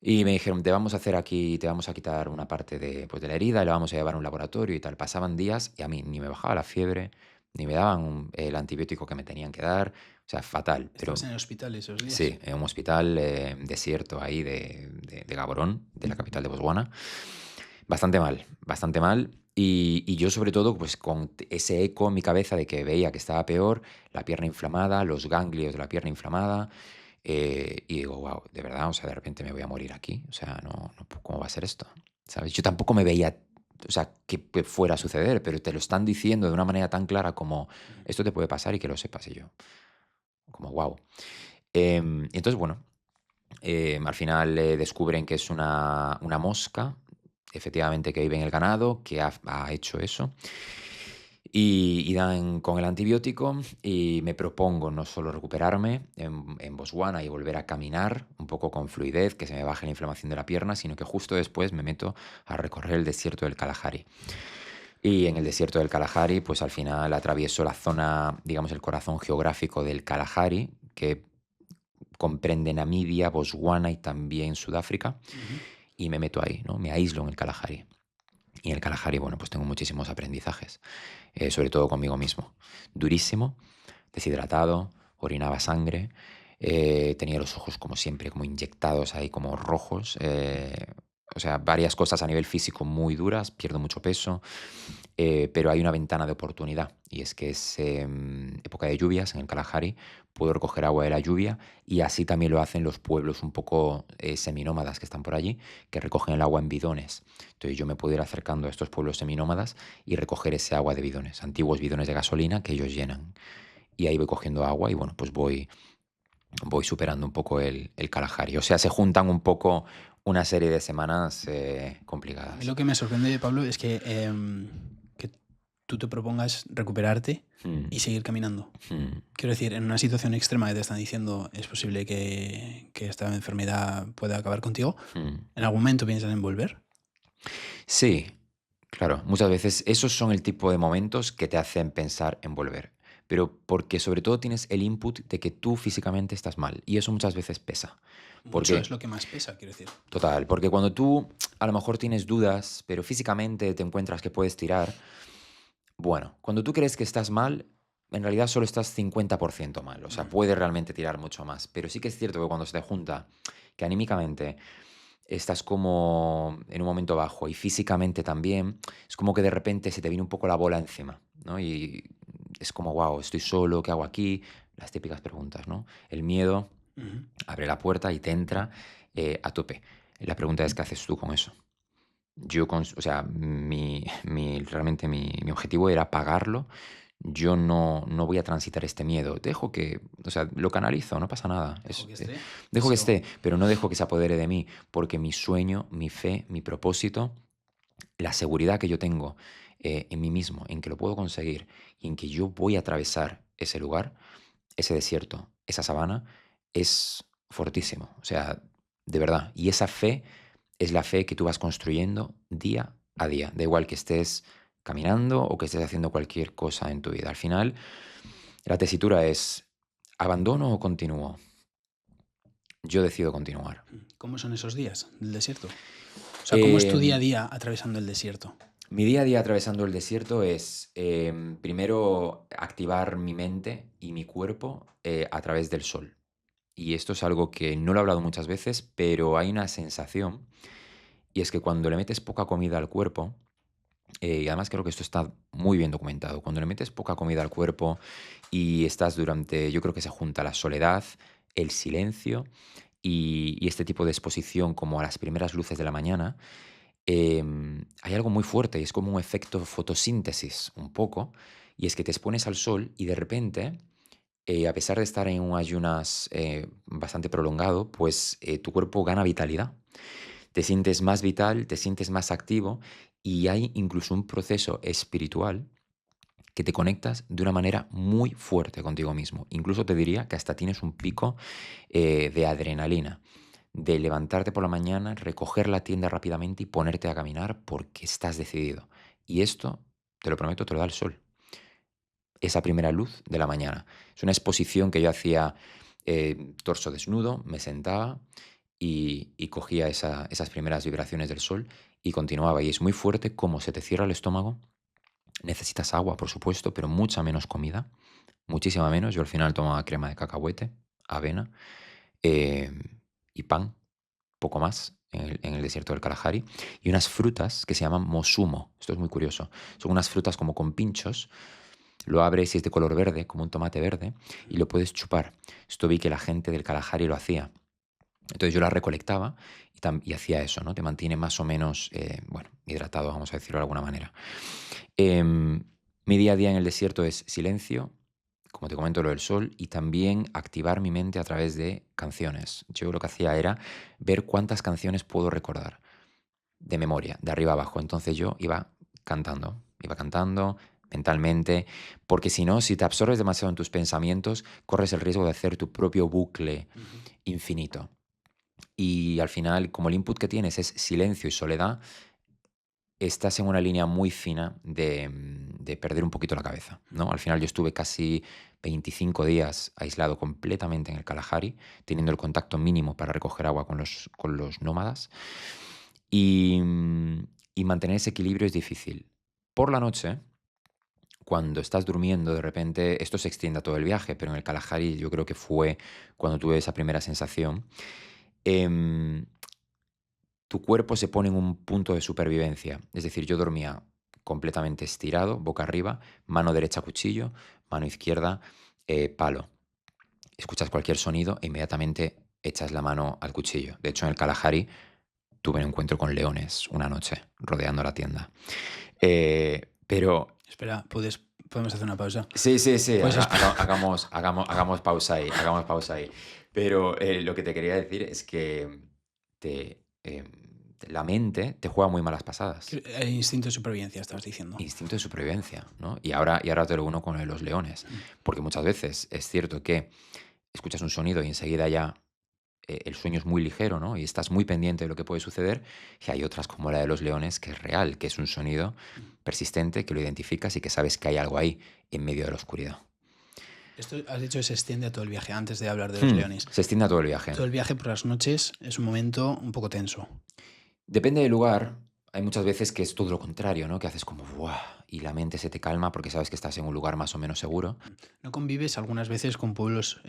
Y me dijeron, te vamos a hacer aquí, te vamos a quitar una parte pues de la herida y la vamos a llevar a un laboratorio y tal. Pasaban días y a mí ni me bajaba la fiebre, ni me daban el antibiótico que me tenían que dar. O sea, fatal. Pero ¿Estabas en el hospital esos días? sí, en un hospital desierto ahí de Gaborone, de la capital de Botswana. Bastante mal. Y yo sobre todo pues con ese eco en mi cabeza de que veía que estaba peor, la pierna inflamada, los ganglios de la pierna inflamada. Y digo, wow, de verdad, o sea, de repente me voy a morir aquí. O sea, ¿cómo va a ser esto? ¿Sabes? Yo tampoco me veía, o sea, que fuera a suceder, pero te lo están diciendo de una manera tan clara como esto te puede pasar y que lo sepas. Y yo, como wow. Entonces, bueno, al final descubren que es una mosca, efectivamente, que vive en el ganado, que ha hecho eso. Y dan con el antibiótico y me propongo no solo recuperarme en Botswana y volver a caminar un poco con fluidez, que se me baje la inflamación de la pierna, sino que justo después me meto a recorrer el desierto del Kalahari. Y en el desierto del Kalahari, pues al final atravieso la zona, digamos, el corazón geográfico del Kalahari, que comprende Namibia, Botswana y también Sudáfrica, y me meto ahí, ¿no? Me aíslo en el Kalahari. Y en el Kalahari, bueno, pues tengo muchísimos aprendizajes, sobre todo conmigo mismo. Durísimo, deshidratado, orinaba sangre, tenía los ojos como siempre, como inyectados ahí, como rojos. O sea, varias cosas a nivel físico muy duras, pierdo mucho peso, pero hay una ventana de oportunidad y es que es época de lluvias en el Kalahari, puedo recoger agua de la lluvia y así también lo hacen los pueblos un poco seminómadas que están por allí, que recogen el agua en bidones. Entonces yo me puedo ir acercando a estos pueblos seminómadas y recoger ese agua de bidones, antiguos bidones de gasolina que ellos llenan. Y ahí voy cogiendo agua y bueno, pues voy superando un poco el Kalahari. O sea, se juntan un poco una serie de semanas A mí complicadas. lo que me sorprende, Pablo, es que tú te propongas recuperarte y seguir caminando. Quiero decir, en una situación extrema que te están diciendo es posible que esta enfermedad pueda acabar contigo, ¿en algún momento piensas en volver? Sí, claro. Muchas veces esos son el tipo de momentos que te hacen pensar en volver. Pero porque sobre todo tienes el input de que tú físicamente estás mal. Y eso muchas veces pesa. Mucho Porque, es lo que más pesa, quiero decir. total, porque cuando tú a lo mejor tienes dudas, pero físicamente te encuentras que puedes tirar, bueno, cuando tú crees que estás mal, en realidad solo estás 50% mal. O sea, puedes realmente tirar mucho más. Pero sí que es cierto que cuando se te junta que anímicamente estás como en un momento bajo y físicamente también, es como que de repente se te viene un poco la bola encima, ¿no? Y es como, wow, estoy solo, ¿qué hago aquí? Las típicas preguntas, ¿no? El miedo abre la puerta y te entra a tope. La pregunta es, ¿qué haces tú con eso? O sea, realmente mi objetivo era pagarlo. Yo no voy a transitar este miedo. Dejo que, o sea, lo canalizo, no pasa nada. Dejo que esté. Dejo que Eso. esté, pero no dejo que se apodere de mí, porque mi sueño, mi fe, mi propósito, la seguridad que yo tengo en mí mismo, en que lo puedo conseguir y en que yo voy a atravesar ese lugar, ese desierto, esa sabana, es fortísimo. O sea, de verdad. Y esa fe es la fe que tú vas construyendo día a día. Da igual que estés caminando o que estés haciendo cualquier cosa en tu vida. Al final, la tesitura es, ¿abandono o continúo? Yo decido continuar. ¿Cómo son esos días del desierto? O sea, ¿cómo es tu día a Em, día atravesando el desierto? Mi día a día atravesando el desierto es primero activar mi mente y mi cuerpo a través del sol. Y esto es algo que no lo he hablado muchas veces, pero hay una sensación, y es que cuando le metes poca comida al cuerpo, y además creo que esto está muy bien documentado, cuando le metes poca comida al cuerpo y estás yo creo que se junta la soledad, el silencio y este tipo de exposición como a las primeras luces de la mañana, hay algo muy fuerte y es como un efecto fotosíntesis un poco, y es que te expones al sol y de repente, a pesar de estar en un ayunas bastante prolongado, pues tu cuerpo gana vitalidad. Te sientes más vital, te sientes más activo y hay incluso un proceso espiritual que te conectas de una manera muy fuerte contigo mismo. Incluso te diría que hasta tienes un pico de adrenalina, de levantarte por la mañana, recoger la tienda rápidamente y ponerte a caminar porque estás decidido. Y esto, te lo prometo, te lo da el sol. Esa primera luz de la mañana. Es una exposición que yo hacía torso desnudo, me sentaba y cogía esas primeras vibraciones del sol y continuaba. Y es muy fuerte como se te cierra el estómago. Necesitas agua, por supuesto, pero mucha menos comida, muchísima menos. Yo al final tomaba crema de cacahuete, avena eh, y pan, poco más, en el desierto del Kalahari, y unas frutas que se llaman mosumo. Esto es muy curioso. Son unas frutas como con pinchos. Lo abres y es de color verde, como un tomate verde, y lo puedes chupar. Esto vi que la gente del Kalahari lo hacía. Entonces yo la recolectaba y hacía eso, ¿no? Te mantiene más o menos, bueno, hidratado, vamos a decirlo de alguna manera. Mi día a día en el desierto es silencio, como te comento lo del sol, y también activar mi mente a través de canciones. Yo lo que hacía era ver cuántas canciones puedo recordar de memoria, de arriba abajo. Entonces yo iba cantando, mentalmente, porque si no, si te absorbes demasiado en tus pensamientos, corres el riesgo de hacer tu propio bucle infinito. Y al final, como el input que tienes es silencio y soledad, estás en una línea muy fina de perder un poquito la cabeza, ¿no? Al final yo estuve casi 25 días aislado completamente en el Kalahari, teniendo el contacto mínimo para recoger agua con los nómadas. Y, y mantener ese equilibrio es difícil. Por la noche, cuando estás durmiendo, de repente, esto se extiende a todo el viaje, pero en el Kalahari yo creo que fue cuando tuve esa primera sensación. em, Tu cuerpo se pone en un punto de supervivencia. Es decir, yo dormía completamente estirado, boca arriba, mano derecha cuchillo, mano izquierda palo. Escuchas cualquier sonido e inmediatamente echas la mano al cuchillo. De hecho, en el Kalahari tuve un encuentro con leones una noche, rodeando la tienda. Pero Espera, podemos hacer una pausa. sí, Pues hagamos pausa ahí, hagamos pausa ahí. Pero lo que te quería decir es que la mente te juega muy malas pasadas. El instinto de supervivencia, estabas diciendo. Instinto de supervivencia, ¿no? Y ahora te lo uno con lo de los leones. Porque muchas veces es cierto que escuchas un sonido y enseguida ya el sueño es muy ligero, ¿no? Y estás muy pendiente de lo que puede suceder. Y hay otras como la de los leones, que es real, que es un sonido persistente, que lo identificas y que sabes que hay algo ahí en medio de la oscuridad. Esto has dicho que se extiende a todo el viaje, antes de hablar de los leones. Se extiende a todo el viaje. Todo el viaje por las noches es un momento un poco tenso. Depende del lugar. Hay muchas veces que es todo lo contrario, ¿no? Que haces como ¡buah! Y la mente se te calma porque sabes que estás en un lugar más o menos seguro. ¿No convives algunas veces con pueblos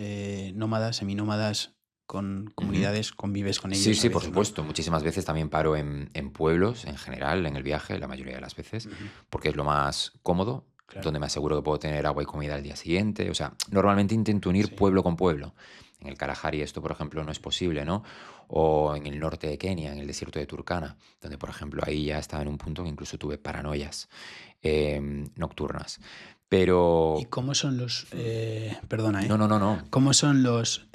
nómadas, seminómadas, con comunidades? ¿Convives con ellos? Sí, a por veces, supuesto. Muchísimas veces también paro en pueblos, en general, en el viaje, la mayoría de las veces, porque es lo más cómodo, Claro. donde me aseguro que puedo tener agua y comida al día siguiente. O sea, normalmente intento unir pueblo con pueblo. En el Kalahari esto, por ejemplo, no es posible, ¿no? O en el norte de Kenia, en el desierto de Turkana, donde, por ejemplo, ahí ya estaba en un punto que incluso tuve paranoias nocturnas. Pero... ¿Y cómo son los... perdona, ¿eh? No. ¿Cómo son los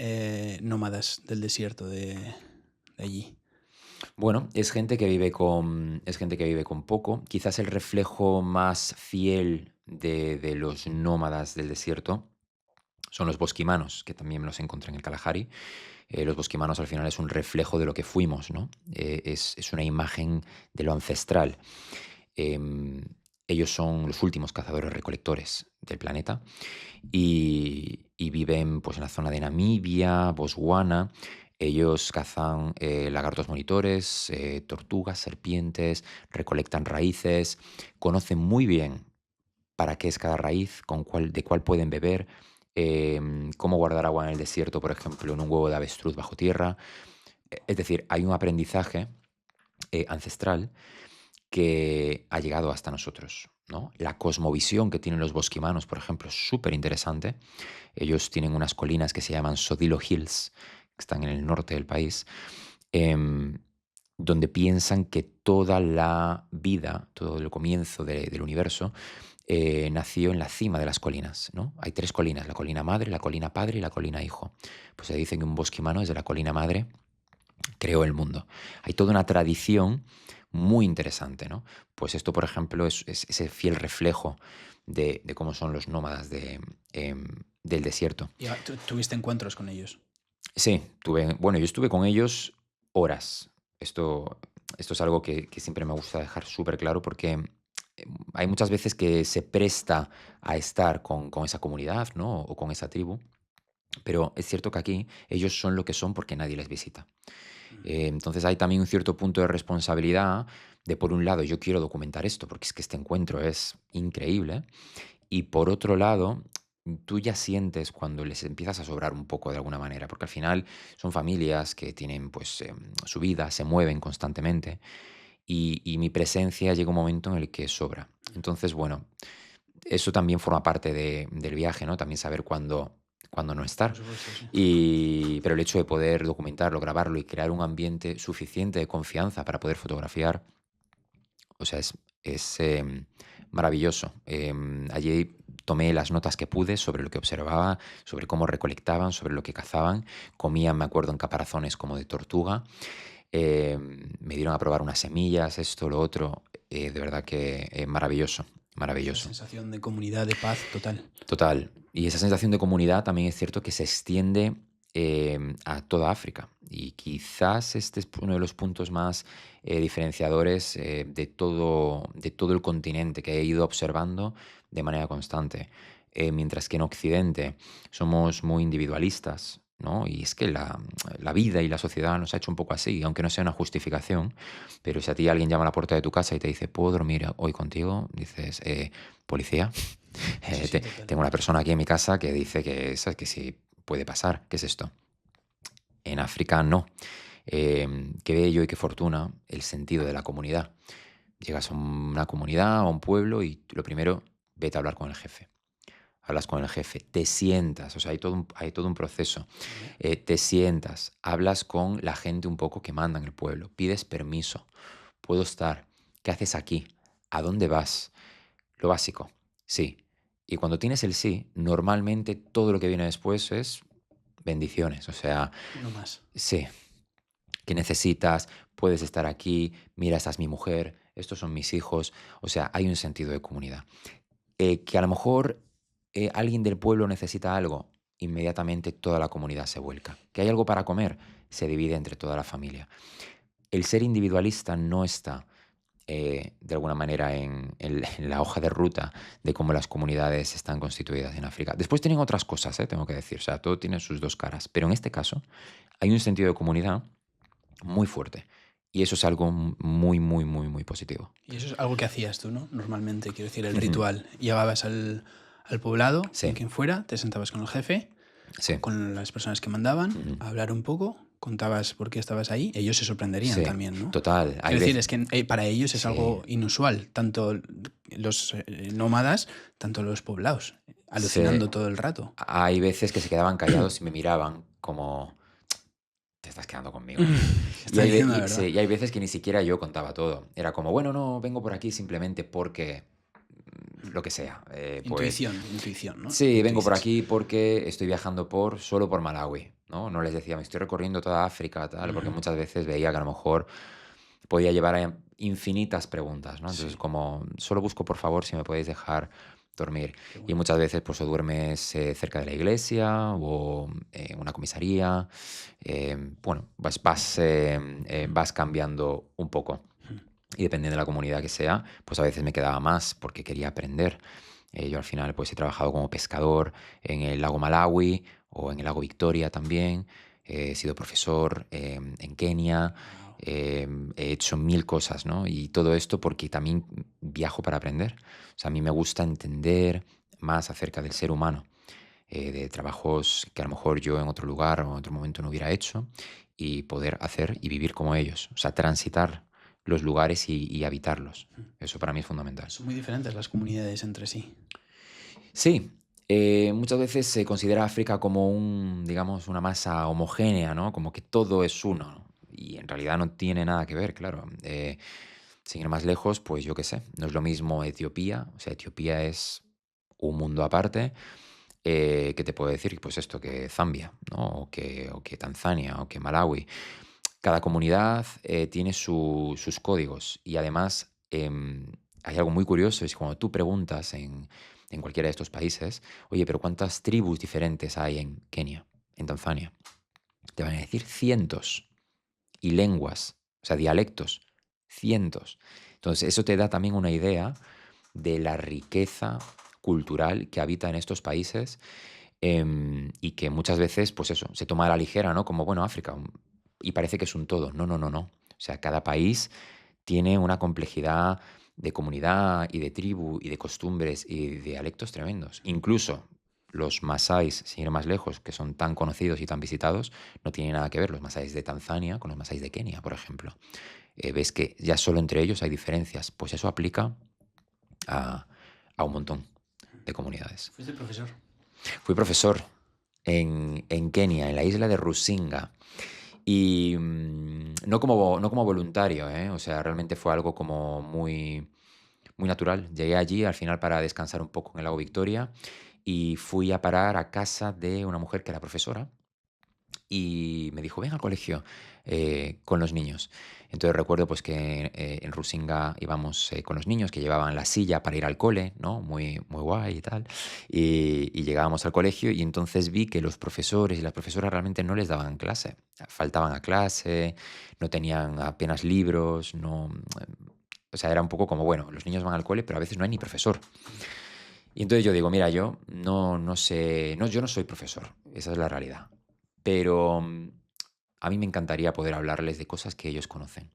nómadas del desierto de allí? Bueno, es gente que vive con poco. Quizás el reflejo más fiel de los nómadas del desierto son los bosquimanos, que también me los encontré en el Kalahari. Los bosquimanos al final es un reflejo de lo que fuimos, ¿no? Es una imagen de lo ancestral. Ellos son los últimos cazadores-recolectores del planeta y viven pues, en la zona de Namibia, Botswana. Ellos cazan lagartos monitores, tortugas, serpientes, recolectan raíces, conocen muy bien para qué es cada raíz, de cuál pueden beber, cómo guardar agua en el desierto, por ejemplo, en un huevo de avestruz bajo tierra. Es decir, hay un aprendizaje ancestral que ha llegado hasta nosotros, ¿no? La cosmovisión que tienen los bosquimanos, por ejemplo, es súper interesante. Ellos tienen unas colinas que se llaman Sodilo Hills, que están en el norte del país, donde piensan que toda la vida, todo el comienzo del universo, nació en la cima de las colinas, ¿no? Hay 3 colinas, la colina madre, la colina padre y la colina hijo. Pues se dice que un bosquimano desde la colina madre creó el mundo. Hay toda una tradición muy interesante, ¿no? Pues esto, por ejemplo, es ese fiel reflejo de cómo son los nómadas del desierto. ¿Y tuviste encuentros con ellos? Sí, yo estuve con ellos horas. Esto es algo que siempre me gusta dejar súper claro porque hay muchas veces que se presta a estar con esa comunidad, ¿no? O con esa tribu, pero es cierto que aquí ellos son lo que son porque nadie les visita. Entonces hay también un cierto punto de responsabilidad de, por un lado, yo quiero documentar esto porque es que este encuentro es increíble, y por otro lado, tú ya sientes cuando les empiezas a sobrar un poco de alguna manera, porque al final son familias que tienen pues su vida, se mueven constantemente, y mi presencia llega un momento en el que sobra. Entonces, bueno, eso también forma parte del viaje, ¿no? También saber cuándo no estar. Por supuesto, sí. Pero el hecho de poder documentarlo, grabarlo y crear un ambiente suficiente de confianza para poder fotografiar, o sea, es maravilloso. Allí tomé las notas que pude sobre lo que observaba, sobre cómo recolectaban, sobre lo que cazaban. Comían, me acuerdo, en caparazones como de tortuga. Me dieron a probar unas semillas, esto, lo otro. De verdad que maravilloso. maravilloso. Esa sensación de comunidad, de paz total. Total. Y esa sensación de comunidad también es cierto que se extiende a toda África. Y quizás este es uno de los puntos más diferenciadores de todo el continente que he ido observando de manera constante. Mientras que en Occidente somos muy individualistas, ¿no? Y es que la vida y la sociedad nos ha hecho un poco así, aunque no sea una justificación. Pero si a ti alguien llama a la puerta de tu casa y te dice, ¿puedo dormir hoy contigo? Dices, policía. Sí, sí, total. Tengo una persona aquí en mi casa que dice que, ¿sabes? Que sí puede pasar. ¿Qué es esto? En África no. Qué bello y qué fortuna el sentido de la comunidad. Llegas a una comunidad, a un pueblo y lo primero, vete a hablar con el jefe. Hablas con el jefe, te sientas, o sea, hay todo un proceso. Te sientas, hablas con la gente un poco que manda en el pueblo, pides permiso. ¿Puedo estar? ¿Qué haces aquí? ¿A dónde vas? Lo básico, sí. Y cuando tienes el sí, normalmente todo lo que viene después es bendiciones. O sea, No más. sí, ¿qué necesitas? Puedes estar aquí, mira, esta es mi mujer, estos son mis hijos. O sea, hay un sentido de comunidad. Que a lo mejor alguien del pueblo necesita algo, inmediatamente toda la comunidad se vuelca. Que hay algo para comer, se divide entre toda la familia. El ser individualista no está de alguna manera en la hoja de ruta de cómo las comunidades están constituidas en África. Después tienen otras cosas, tengo que decir, o sea, todo tiene sus dos caras, pero en este caso hay un sentido de comunidad muy fuerte y eso es algo muy, muy, muy, muy positivo. Y eso es algo que hacías tú, ¿no? Normalmente, quiero decir, el ritual. Llegabas al poblado, Sí. con quien fuera, te sentabas con el jefe, Sí. con las personas que mandaban, a hablar un poco, contabas por qué estabas ahí, ellos se sorprenderían Sí, también, ¿no? total. Hay Quiero decir, veces- es que para ellos es Sí. algo inusual, tanto los nómadas, tanto los poblados, alucinando Sí. todo el rato. Hay veces que se quedaban callados y me miraban como, te estás quedando conmigo. Está diciendo la verdad. Sí, y hay veces que ni siquiera yo contaba todo. Era como, bueno, no, vengo por aquí simplemente porque lo que sea. Pues Intuición, ¿no? sí, vengo por Intuices. aquí porque estoy viajando solo por Malawi, ¿no? No les decía, me estoy recorriendo toda África, tal, porque muchas veces veía que a lo mejor podía llevar a infinitas preguntas, ¿no? Entonces, Sí. como, solo busco, por favor, si me podéis dejar dormir. Qué Y bueno. muchas veces, pues, o duermes cerca de la iglesia o en una comisaría. Bueno, vas cambiando un poco. Y dependiendo de la comunidad que sea, pues a veces me quedaba más porque quería aprender. Yo al final pues he trabajado como pescador en el lago Malawi o en el lago Victoria también. He sido profesor en Kenia. Wow. He hecho mil cosas, ¿no? Y todo esto porque también viajo para aprender. O sea, a mí me gusta entender más acerca del ser humano, de trabajos que a lo mejor yo en otro lugar o en otro momento no hubiera hecho y poder hacer y vivir como ellos. O sea, transitar los lugares y habitarlos. Eso para mí es fundamental. Son muy diferentes las comunidades entre sí. Sí, muchas veces se considera África como digamos, una masa homogénea, ¿no? Como que todo es uno, ¿no? Y en realidad no tiene nada que ver, claro. Sin ir más lejos, pues yo qué sé, no es lo mismo Etiopía, o sea, Etiopía es un mundo aparte. ¿Qué te puedo decir? Pues esto, que Zambia, ¿no? O que Tanzania, o que Malawi. Cada comunidad tiene sus códigos y además hay algo muy curioso, es cuando tú preguntas en cualquiera de estos países, oye, pero ¿cuántas tribus diferentes hay en Kenia, en Tanzania? Te van a decir cientos. Y lenguas, o sea, dialectos, cientos. Entonces, eso te da también una idea de la riqueza cultural que habita en estos países y que muchas veces, pues eso, se toma a la ligera, ¿no? Como, bueno, África, y parece que es un todo. No, no, no, no. O sea, cada país tiene una complejidad de comunidad y de tribu y de costumbres y de dialectos tremendos. Incluso los masáis, sin ir más lejos, que son tan conocidos y tan visitados, no tienen nada que ver los masáis de Tanzania con los masáis de Kenia, por ejemplo. Ves que ya solo entre ellos hay diferencias. Pues eso aplica a un montón de comunidades. ¿Fuiste profesor? Fui profesor en Kenia, en la isla de Rusinga. Y no como voluntario, ¿eh? O sea, realmente fue algo como muy, muy natural. Llegué allí al final para descansar un poco en el lago Victoria y fui a parar a casa de una mujer que era profesora y me dijo, ven al colegio con los niños. Entonces recuerdo pues que en Rusinga íbamos con los niños que llevaban la silla para ir al cole, ¿no? Muy, muy guay y tal. Y llegábamos al colegio y entonces vi que los profesores y las profesoras realmente no les daban clase. Faltaban a clase, no tenían apenas libros, no... O sea, era un poco como, bueno, los niños van al cole, pero a veces no hay ni profesor. Y entonces yo digo, mira, yo no sé, no, yo no soy profesor, esa es la realidad. Pero a mí me encantaría poder hablarles de cosas que ellos conocen.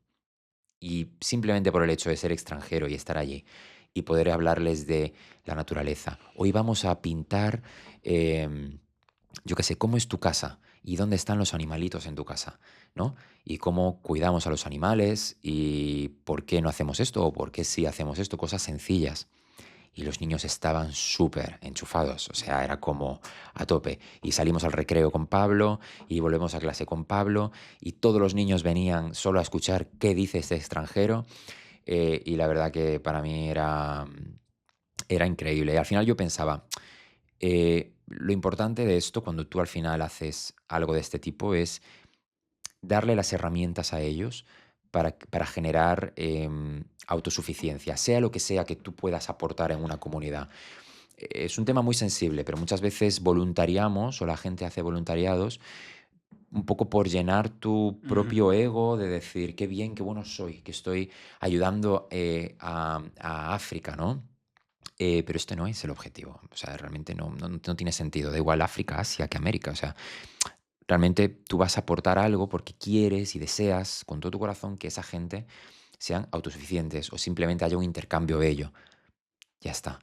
Y simplemente por el hecho de ser extranjero y estar allí y poder hablarles de la naturaleza. Hoy vamos a pintar, yo qué sé, cómo es tu casa y dónde están los animalitos en tu casa, ¿no? Y cómo cuidamos a los animales y por qué no hacemos esto o por qué sí hacemos esto, cosas sencillas. Y los niños estaban súper enchufados, o sea, era como a tope. Y salimos al recreo con Pablo y volvemos a clase con Pablo y todos los niños venían solo a escuchar qué dice este extranjero y la verdad que para mí era increíble. Y al final yo pensaba, lo importante de esto cuando tú al final haces algo de este tipo es darle las herramientas a ellos para generar autosuficiencia, sea lo que sea que tú puedas aportar en una comunidad. Es un tema muy sensible, pero muchas veces voluntariamos o la gente hace voluntariados un poco por llenar tu propio ego de decir, qué bien, qué bueno soy, que estoy ayudando a África, ¿no? Pero este no es el objetivo. O sea, realmente no tiene sentido. Da igual África, Asia que América. O sea, realmente tú vas a aportar algo porque quieres y deseas con todo tu corazón que esa gente sean autosuficientes o simplemente haya un intercambio bello. Ya está,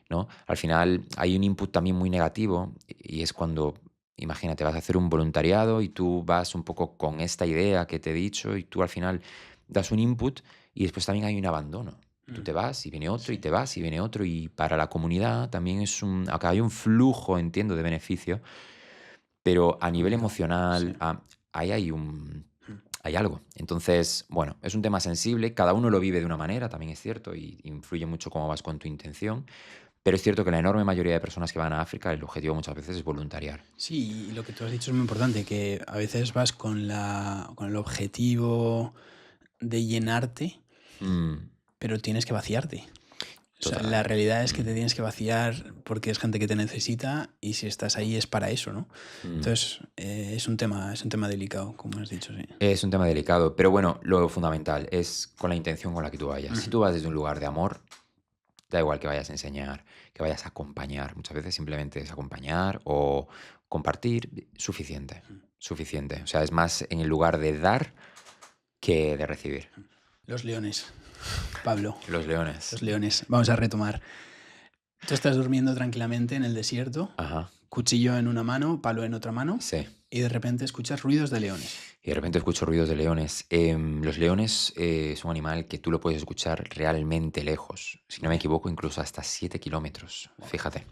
¿no? Al final hay un input también muy negativo y es cuando, imagínate, vas a hacer un voluntariado y tú vas un poco con esta idea que te he dicho y tú al final das un input y después también hay un abandono. Tú te vas y viene otro y te vas y viene otro y para la comunidad también acá hay un flujo, entiendo, de beneficio, pero a nivel emocional ahí hay algo. Entonces, bueno, es un tema sensible, cada uno lo vive de una manera, también es cierto, y influye mucho cómo vas con tu intención, pero es cierto que la enorme mayoría de personas que van a África, el objetivo muchas veces es voluntariar. Sí, y lo que tú has dicho es muy importante, que a veces vas con con el objetivo de llenarte, Mm, pero tienes que vaciarte. O sea, la total. realidad es que te Mm, tienes que vaciar porque es gente que te necesita y si estás ahí es para eso, ¿no? mm. Entonces, es un tema delicado, como has dicho, sí. Es un tema delicado, pero bueno, lo fundamental es con la intención con la que tú vayas. Si tú vas desde un lugar de amor, da igual que vayas a enseñar, que vayas a acompañar. Muchas veces simplemente es acompañar o compartir, suficiente, suficiente. O sea, es más en el lugar de dar que de recibir. Los leones, Pablo, Los leones. los leones. Vamos a retomar. Tú estás durmiendo tranquilamente en el desierto, Ajá, cuchillo en una mano, palo en otra mano, sí. y de repente escuchas ruidos de leones. Y de repente escucho ruidos de leones. Los leones es un animal que tú lo puedes escuchar realmente lejos. Si no me equivoco, incluso hasta 7 kilómetros. Fíjate.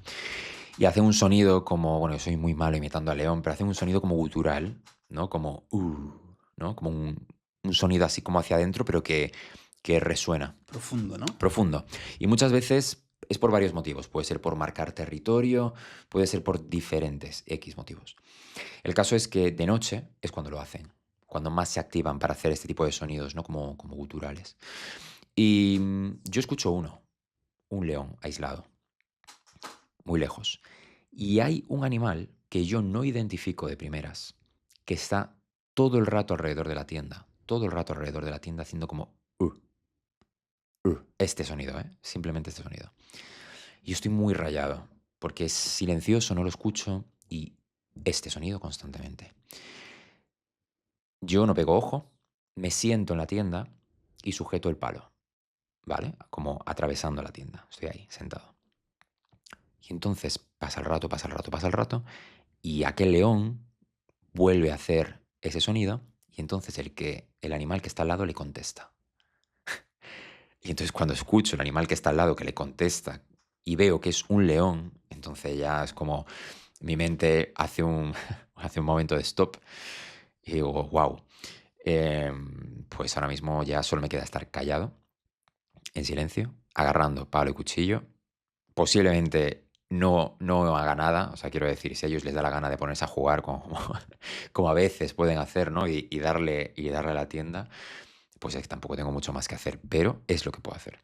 Y hace un sonido como, bueno, yo soy muy malo imitando al león, pero hace un sonido como gutural, ¿no? Como, ¿no? Como un sonido así como hacia adentro, pero que resuena. Profundo, ¿no? Profundo. Y muchas veces es por varios motivos. Puede ser por marcar territorio, puede ser por diferentes X motivos. El caso es que de noche es cuando lo hacen, cuando más se activan para hacer este tipo de sonidos, ¿no? Como guturales. Y yo escucho un león aislado, muy lejos. Y hay un animal que yo no identifico de primeras, que está todo el rato alrededor de la tienda, todo el rato alrededor de la tienda haciendo como este sonido, ¿eh? Simplemente este sonido. Y yo estoy muy rayado, porque es silencioso, no lo escucho, y este sonido constantemente. Yo no pego ojo, me siento en la tienda y sujeto el palo, ¿vale? Como atravesando la tienda, estoy ahí, sentado. Y entonces pasa el rato, pasa el rato, pasa el rato, y aquel león vuelve a hacer ese sonido, y entonces el animal que está al lado le contesta. Y entonces cuando escucho el animal que está al lado que le contesta y veo que es un león, entonces ya es como mi mente hace hace un momento de stop y digo, wow, pues ahora mismo ya solo me queda estar callado, en silencio, agarrando palo y cuchillo, posiblemente no haga nada. O sea, quiero decir, si a ellos les da la gana de ponerse a jugar como a veces pueden hacer, ¿no? Y darle a la tienda, pues tampoco tengo mucho más que hacer, pero es lo que puedo hacer.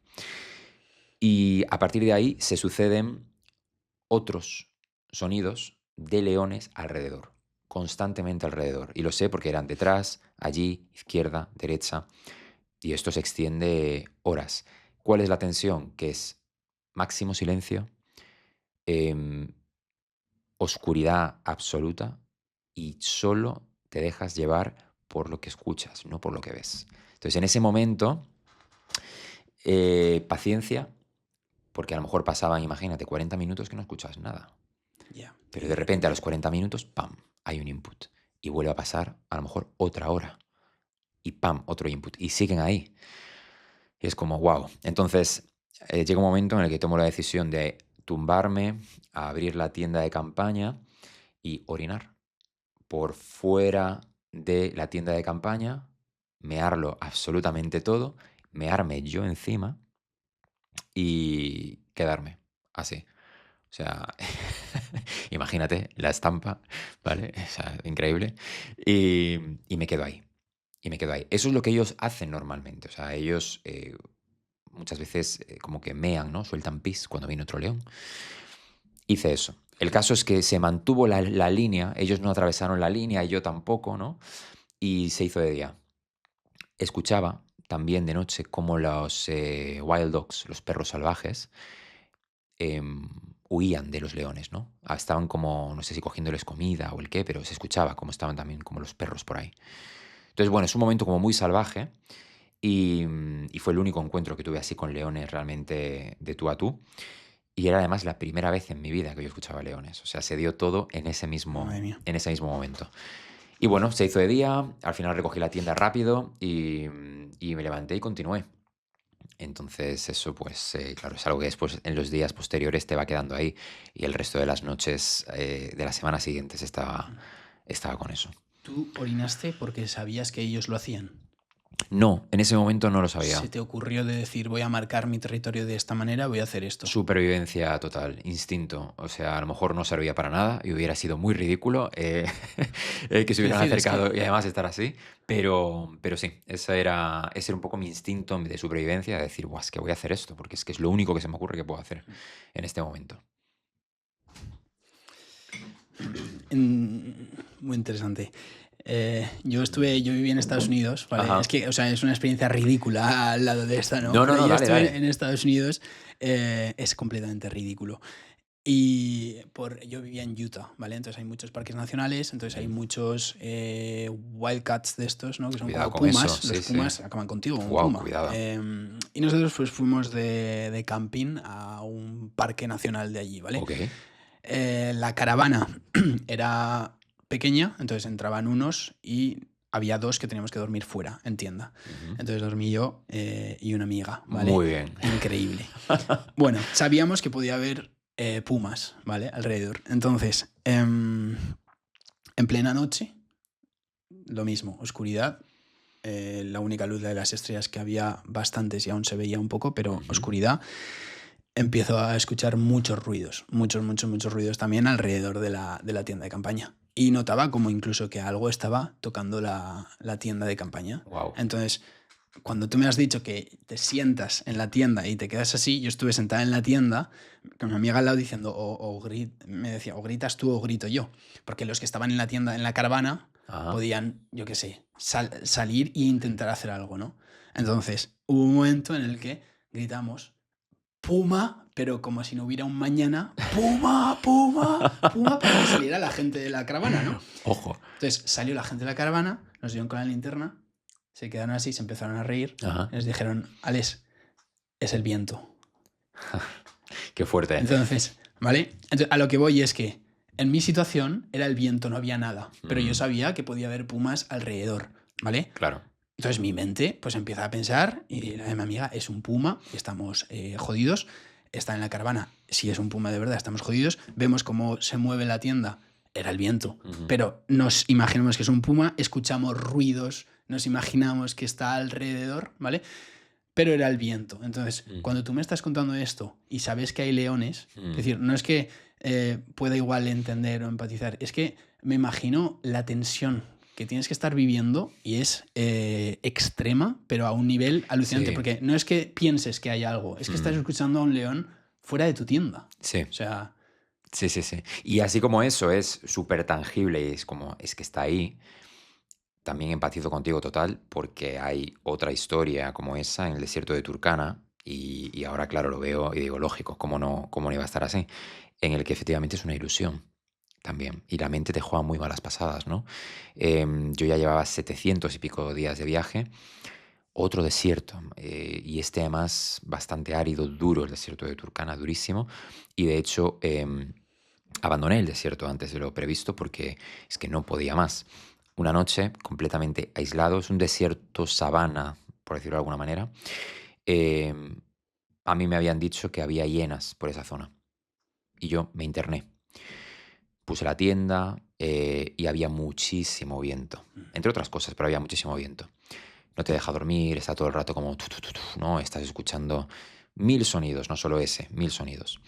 Y a partir de ahí se suceden otros sonidos de leones alrededor, constantemente alrededor. Y lo sé porque eran detrás, allí, izquierda, derecha, y esto se extiende horas. ¿Cuál es la tensión? Que es máximo silencio, oscuridad absoluta, y solo te dejas llevar por lo que escuchas, no por lo que ves. Entonces, en ese momento, paciencia, porque a lo mejor pasaban, imagínate, 40 minutos que no escuchas nada. Yeah. Pero de repente a los 40 minutos, ¡pam!, hay un input. Y vuelve a pasar a lo mejor otra hora. Y ¡pam!, otro input. Y siguen ahí. Y es como, wow. Entonces, llega un momento en el que tomo la decisión de tumbarme, a abrir la tienda de campaña y orinar por fuera de la tienda de campaña, mearlo absolutamente todo, mearme yo encima y quedarme así. O sea, imagínate la estampa, ¿vale? O sea, increíble. Y me quedo ahí. Y me quedo ahí. Eso es lo que ellos hacen normalmente. O sea, ellos muchas veces como que mean, ¿no? Sueltan pis cuando viene otro león. Hice eso. El caso es que se mantuvo la línea. Ellos no atravesaron la línea y yo tampoco, ¿no? Y se hizo de día. Escuchaba también de noche cómo los wild dogs, los perros salvajes, huían de los leones, ¿no? Estaban como, no sé si cogiéndoles comida o el qué, pero se escuchaba cómo estaban también como los perros por ahí. Entonces, bueno, es un momento como muy salvaje y fue el único encuentro que tuve así con leones realmente de tú a tú. Y era además la primera vez en mi vida que yo escuchaba leones. O sea, se dio todo en ese mismo momento. Y bueno, se hizo de día, al final recogí la tienda rápido y me levanté y continué. Entonces eso, pues, claro, es algo que después en los días posteriores te va quedando ahí y el resto de las noches de las semanas siguientes estaba con eso. ¿Tú orinaste porque sabías que ellos lo hacían? No, en ese momento no lo sabía. ¿Se te ocurrió de decir, voy a marcar mi territorio de esta manera, voy a hacer esto? Supervivencia total, instinto. O sea, a lo mejor no servía para nada y hubiera sido muy ridículo que se hubieran acercado y además estar así. Pero sí, ese era un poco mi instinto de supervivencia, de decir, guau, es que voy a hacer esto, porque es que es lo único que se me ocurre que puedo hacer en este momento. Muy interesante. Yo viví en Estados Unidos, ¿vale? Es que, o sea, es una experiencia ridícula al lado de esta, ¿no? No, yo estuve dale. en Estados Unidos, es completamente ridículo. Y yo vivía en Utah, ¿vale? Entonces hay muchos parques nacionales, entonces hay muchos wildcats de estos, ¿no? Que son Cuidado como con pumas. eso, Los sí, pumas sí. acaban contigo, como Guau, puma. cuidado. Y nosotros pues fuimos de camping a un parque nacional de allí, ¿vale? Ok. La caravana era pequeña, entonces entraban unos y había dos que teníamos que dormir fuera, en tienda. Entonces dormí yo y una amiga, ¿vale? Muy bien. Increíble. Bueno, sabíamos que podía haber pumas, ¿vale? Alrededor. Entonces, en plena noche, lo mismo, oscuridad. La única luz de las estrellas, que había bastantes y aún se veía un poco, pero oscuridad. Empiezo a escuchar muchos ruidos, muchos ruidos también alrededor de la tienda de campaña. Y notaba como incluso que algo estaba tocando la tienda de campaña. Wow. Entonces, cuando tú me has dicho que te sientas en la tienda y te quedas así, yo estuve sentada en la tienda con mi amiga al lado diciendo, me decía, o gritas tú o grito yo. Porque los que estaban en la tienda, en la caravana, podían, yo qué sé, salir e intentar hacer algo, ¿no? Entonces, hubo un momento en el que gritamos, ¡puma! Pero como si no hubiera un mañana, ¡puma, puma, puma! Para que saliera la gente de la caravana, ¿no? Ojo. Entonces salió la gente de la caravana, nos dieron con la linterna, se quedaron así, se empezaron a reír. Y nos dijeron, Alex, es el viento. Qué fuerte. Entonces, ¿vale? Entonces, a lo que voy es que en mi situación era el viento, no había nada. Pero yo sabía que podía haber pumas alrededor, ¿vale? Claro. Entonces mi mente pues empieza a pensar, y la de mi amiga es un puma, estamos jodidos, está en la caravana, si es un puma de verdad estamos jodidos, vemos cómo se mueve la tienda, era el viento, pero nos imaginamos que es un puma, escuchamos ruidos, nos imaginamos que está alrededor, ¿vale? pero era el viento. Entonces, cuando tú me estás contando esto y sabes que hay leones, es decir, no es que pueda igual entender o empatizar, es que me imagino la tensión que tienes que estar viviendo y es extrema, pero a un nivel alucinante, Sí. porque no es que pienses que hay algo, es que estás escuchando a un león fuera de tu tienda. Sí. O sea, Sí. Y así como eso es súper tangible y es que está ahí, también empatizo contigo total porque hay otra historia como esa en el desierto de Turkana y ahora, claro, lo veo y digo, lógico, cómo no iba a estar así? En el que efectivamente es una ilusión también y la mente te juega muy malas pasadas, ¿no? Yo ya llevaba 700 y pico días de viaje, otro desierto y este además bastante árido, duro, el desierto de Turkana, durísimo, y de hecho abandoné el desierto antes de lo previsto porque es que no podía más. Una noche completamente aislado, es un desierto sabana, por decirlo de alguna manera. Eh, a mí me habían dicho que había hienas por esa zona y yo me interné. Puse la tienda y había muchísimo viento, entre otras cosas, pero había muchísimo viento. No te deja dormir, está todo el rato como ¿no? Estás escuchando 1000 sonidos, no solo ese, 1000 sonidos.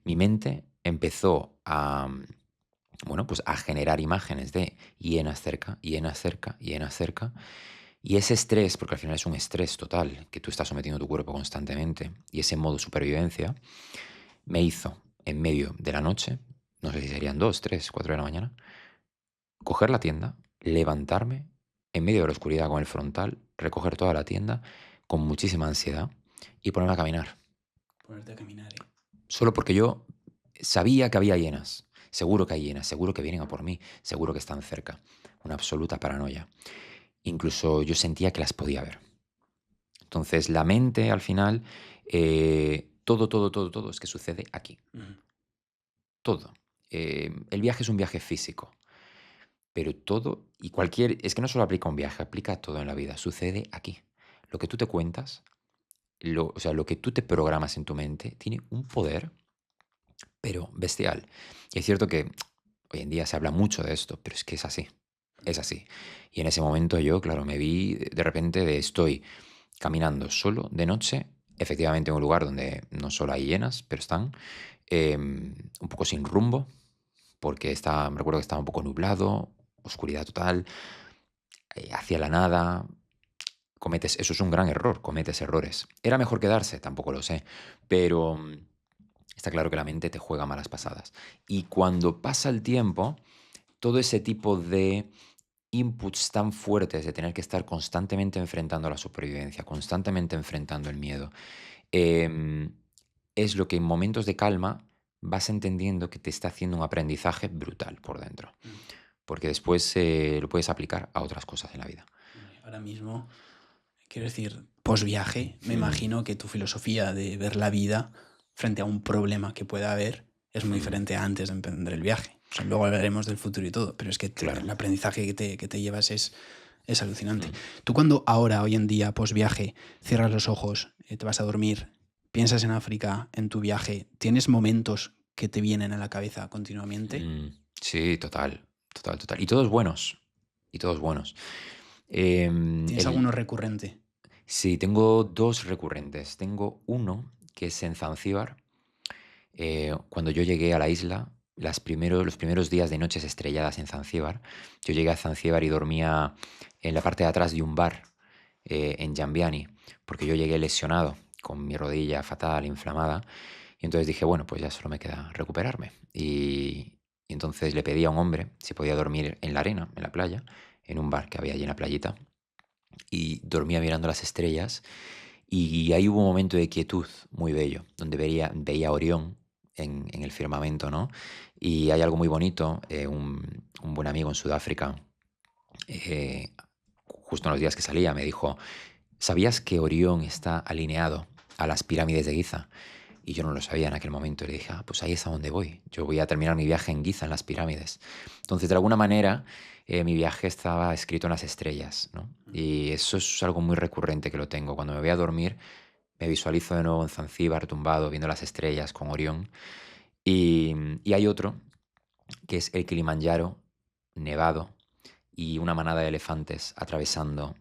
Mi mente empezó bueno, pues a generar imágenes de hienas cerca, hienas cerca, hienas cerca. Y ese estrés, porque al final es un estrés total que tú estás sometiendo tu cuerpo constantemente, y ese modo supervivencia, me hizo, en medio de la noche, no sé si serían 2, 3, 4 de la mañana, coger la tienda, levantarme, en medio de la oscuridad con el frontal, recoger toda la tienda, con muchísima ansiedad, y ponerme a caminar. ponerte a caminar, ¿eh? Solo porque yo sabía que había hienas. Seguro que hay hienas, seguro que vienen a por mí, seguro que están cerca. Una absoluta paranoia. Incluso yo sentía que las podía ver. Entonces la mente al final, todo es que sucede aquí. Todo. El viaje es un viaje físico, pero todo y cualquier, es que no solo aplica a un viaje, aplica a todo en la vida, sucede aquí. Lo que tú te cuentas, o sea, lo que tú te programas en tu mente, tiene un poder pero bestial. Y es cierto que hoy en día se habla mucho de esto, pero es que es así, es así. Y en ese momento yo, claro, me vi de repente estoy caminando solo de noche, efectivamente en un lugar donde no solo hay hienas, pero están un poco sin rumbo, porque me recuerdo que estaba un poco nublado, oscuridad total, hacia la nada. Eso es un gran error, cometes errores. ¿Era mejor quedarse? Tampoco lo sé, pero está claro que la mente te juega malas pasadas. Y cuando pasa el tiempo, todo ese tipo de inputs tan fuertes de tener que estar constantemente enfrentando la supervivencia, constantemente enfrentando el miedo, em, es lo que en momentos de calma vas entendiendo que te está haciendo un aprendizaje brutal por dentro. Porque después lo puedes aplicar a otras cosas en la vida. Ahora mismo, quiero decir, post-viaje, me imagino que tu filosofía de ver la vida frente a un problema que pueda haber es muy diferente a antes de emprender el viaje. O sea, luego hablaremos del futuro y todo, pero es que Claro. el aprendizaje que te llevas es alucinante. Tú cuando ahora, hoy en día, post-viaje, cierras los ojos, te vas a dormir, piensas en África, en tu viaje, ¿tienes momentos que te vienen a la cabeza continuamente? Sí, total. Y todos buenos. ¿Tienes El- alguno recurrente? Sí, tengo 2 recurrentes. Tengo uno que es en Zanzíbar. Cuando yo llegué a la isla, los primeros días de noches estrelladas en Zanzíbar, yo llegué a Zanzíbar y dormía en la parte de atrás de un bar en Jambiani, porque yo llegué lesionado, con mi rodilla fatal, inflamada, y entonces dije, bueno, pues ya solo me queda recuperarme. Y entonces le pedí a un hombre si podía dormir en la arena, en la playa, en un bar que había allí en la playita, y dormía mirando las estrellas. Y ahí hubo un momento de quietud muy bello, donde veía a Orión en el firmamento, ¿no? Y hay algo muy bonito, un buen amigo en Sudáfrica, justo en los días que salía, me dijo, ¿sabías que Orión está alineado a las pirámides de Giza? Y yo no lo sabía en aquel momento. Y le dije, pues ahí es a donde voy. Yo voy a terminar mi viaje en Giza, en las pirámides. Entonces, de alguna manera, mi viaje estaba escrito en las estrellas, ¿no? Y eso es algo muy recurrente que lo tengo. Cuando me voy a dormir, me visualizo de nuevo en Zanzíbar, tumbado, viendo las estrellas con Orión. Y hay otro, que es el Kilimanjaro, nevado, y una manada de elefantes atravesando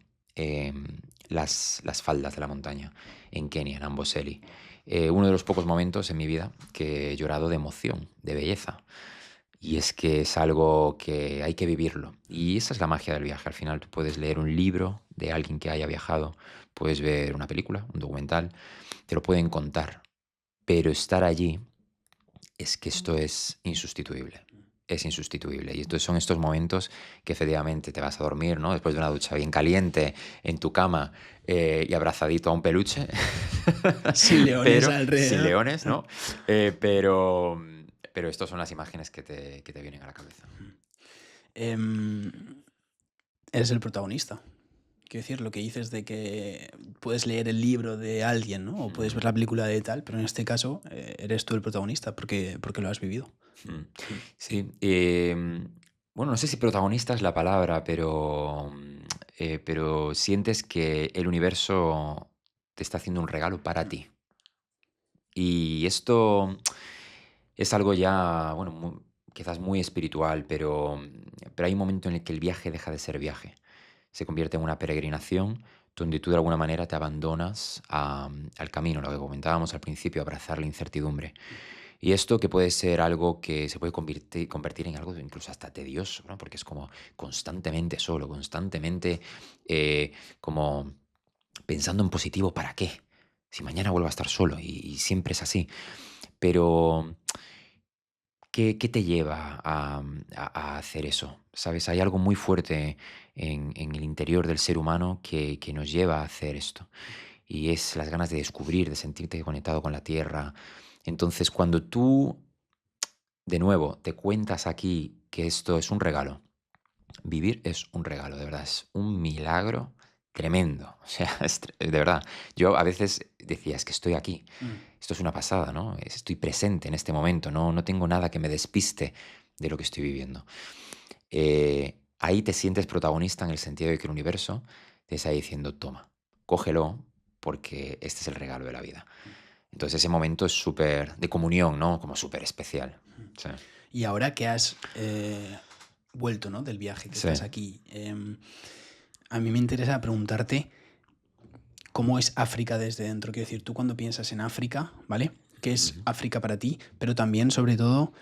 las faldas de la montaña en Kenia, en Amboseli. Uno de los pocos momentos en mi vida que he llorado de emoción, de belleza. Y es que es algo que hay que vivirlo. Y esa es la magia del viaje. Al final tú puedes leer un libro de alguien que haya viajado, puedes ver una película, un documental, te lo pueden contar. Pero estar allí es que esto es insustituible. Es insustituible. Y estos son estos momentos que efectivamente te vas a dormir, ¿no? Después de una ducha bien caliente, en tu cama y abrazadito a un peluche. Sin leones alrededor. Sin leones, ¿no? Pero estas son las imágenes que te vienen a la cabeza. Eres el protagonista. Quiero decir, lo que dices de que puedes leer el libro de alguien, ¿no? O puedes ver la película de tal, pero en este caso eres tú el protagonista porque lo has vivido. Sí. Bueno, no sé si protagonista es la palabra, pero sientes que el universo te está haciendo un regalo para ti. Y esto es algo ya, bueno, quizás muy espiritual, pero hay un momento en el que el viaje deja de ser viaje. Se convierte en una peregrinación donde tú de alguna manera te abandonas al camino, lo que comentábamos al principio, abrazar la incertidumbre. Y esto que puede ser algo que se puede convertir en algo incluso hasta tedioso, ¿no? Porque es como constantemente solo, constantemente como pensando en positivo, ¿para qué? Si mañana vuelvo a estar solo y siempre es así. Pero ¿qué te lleva a hacer eso? ¿Sabes? Hay algo muy fuerte en el interior del ser humano que nos lleva a hacer esto. Y es las ganas de descubrir, de sentirte conectado con la tierra. Entonces, cuando tú, de nuevo, te cuentas aquí que esto es un regalo, vivir es un regalo, de verdad, es un milagro tremendo. O sea, de verdad. Yo a veces decía, es que estoy aquí. Esto es una pasada, ¿no? Estoy presente en este momento, no tengo nada que me despiste de lo que estoy viviendo. Ahí te sientes protagonista en el sentido de que el universo te está diciendo, toma, cógelo, porque este es el regalo de la vida. Entonces ese momento es súper de comunión, ¿no? Como súper especial. Sí. Y ahora que has vuelto, ¿no? Del viaje, que Sí. estás aquí, a mí me interesa preguntarte cómo es África desde dentro. Quiero decir, tú cuando piensas en África, ¿vale? ¿Qué es África para ti? Pero también, sobre todo,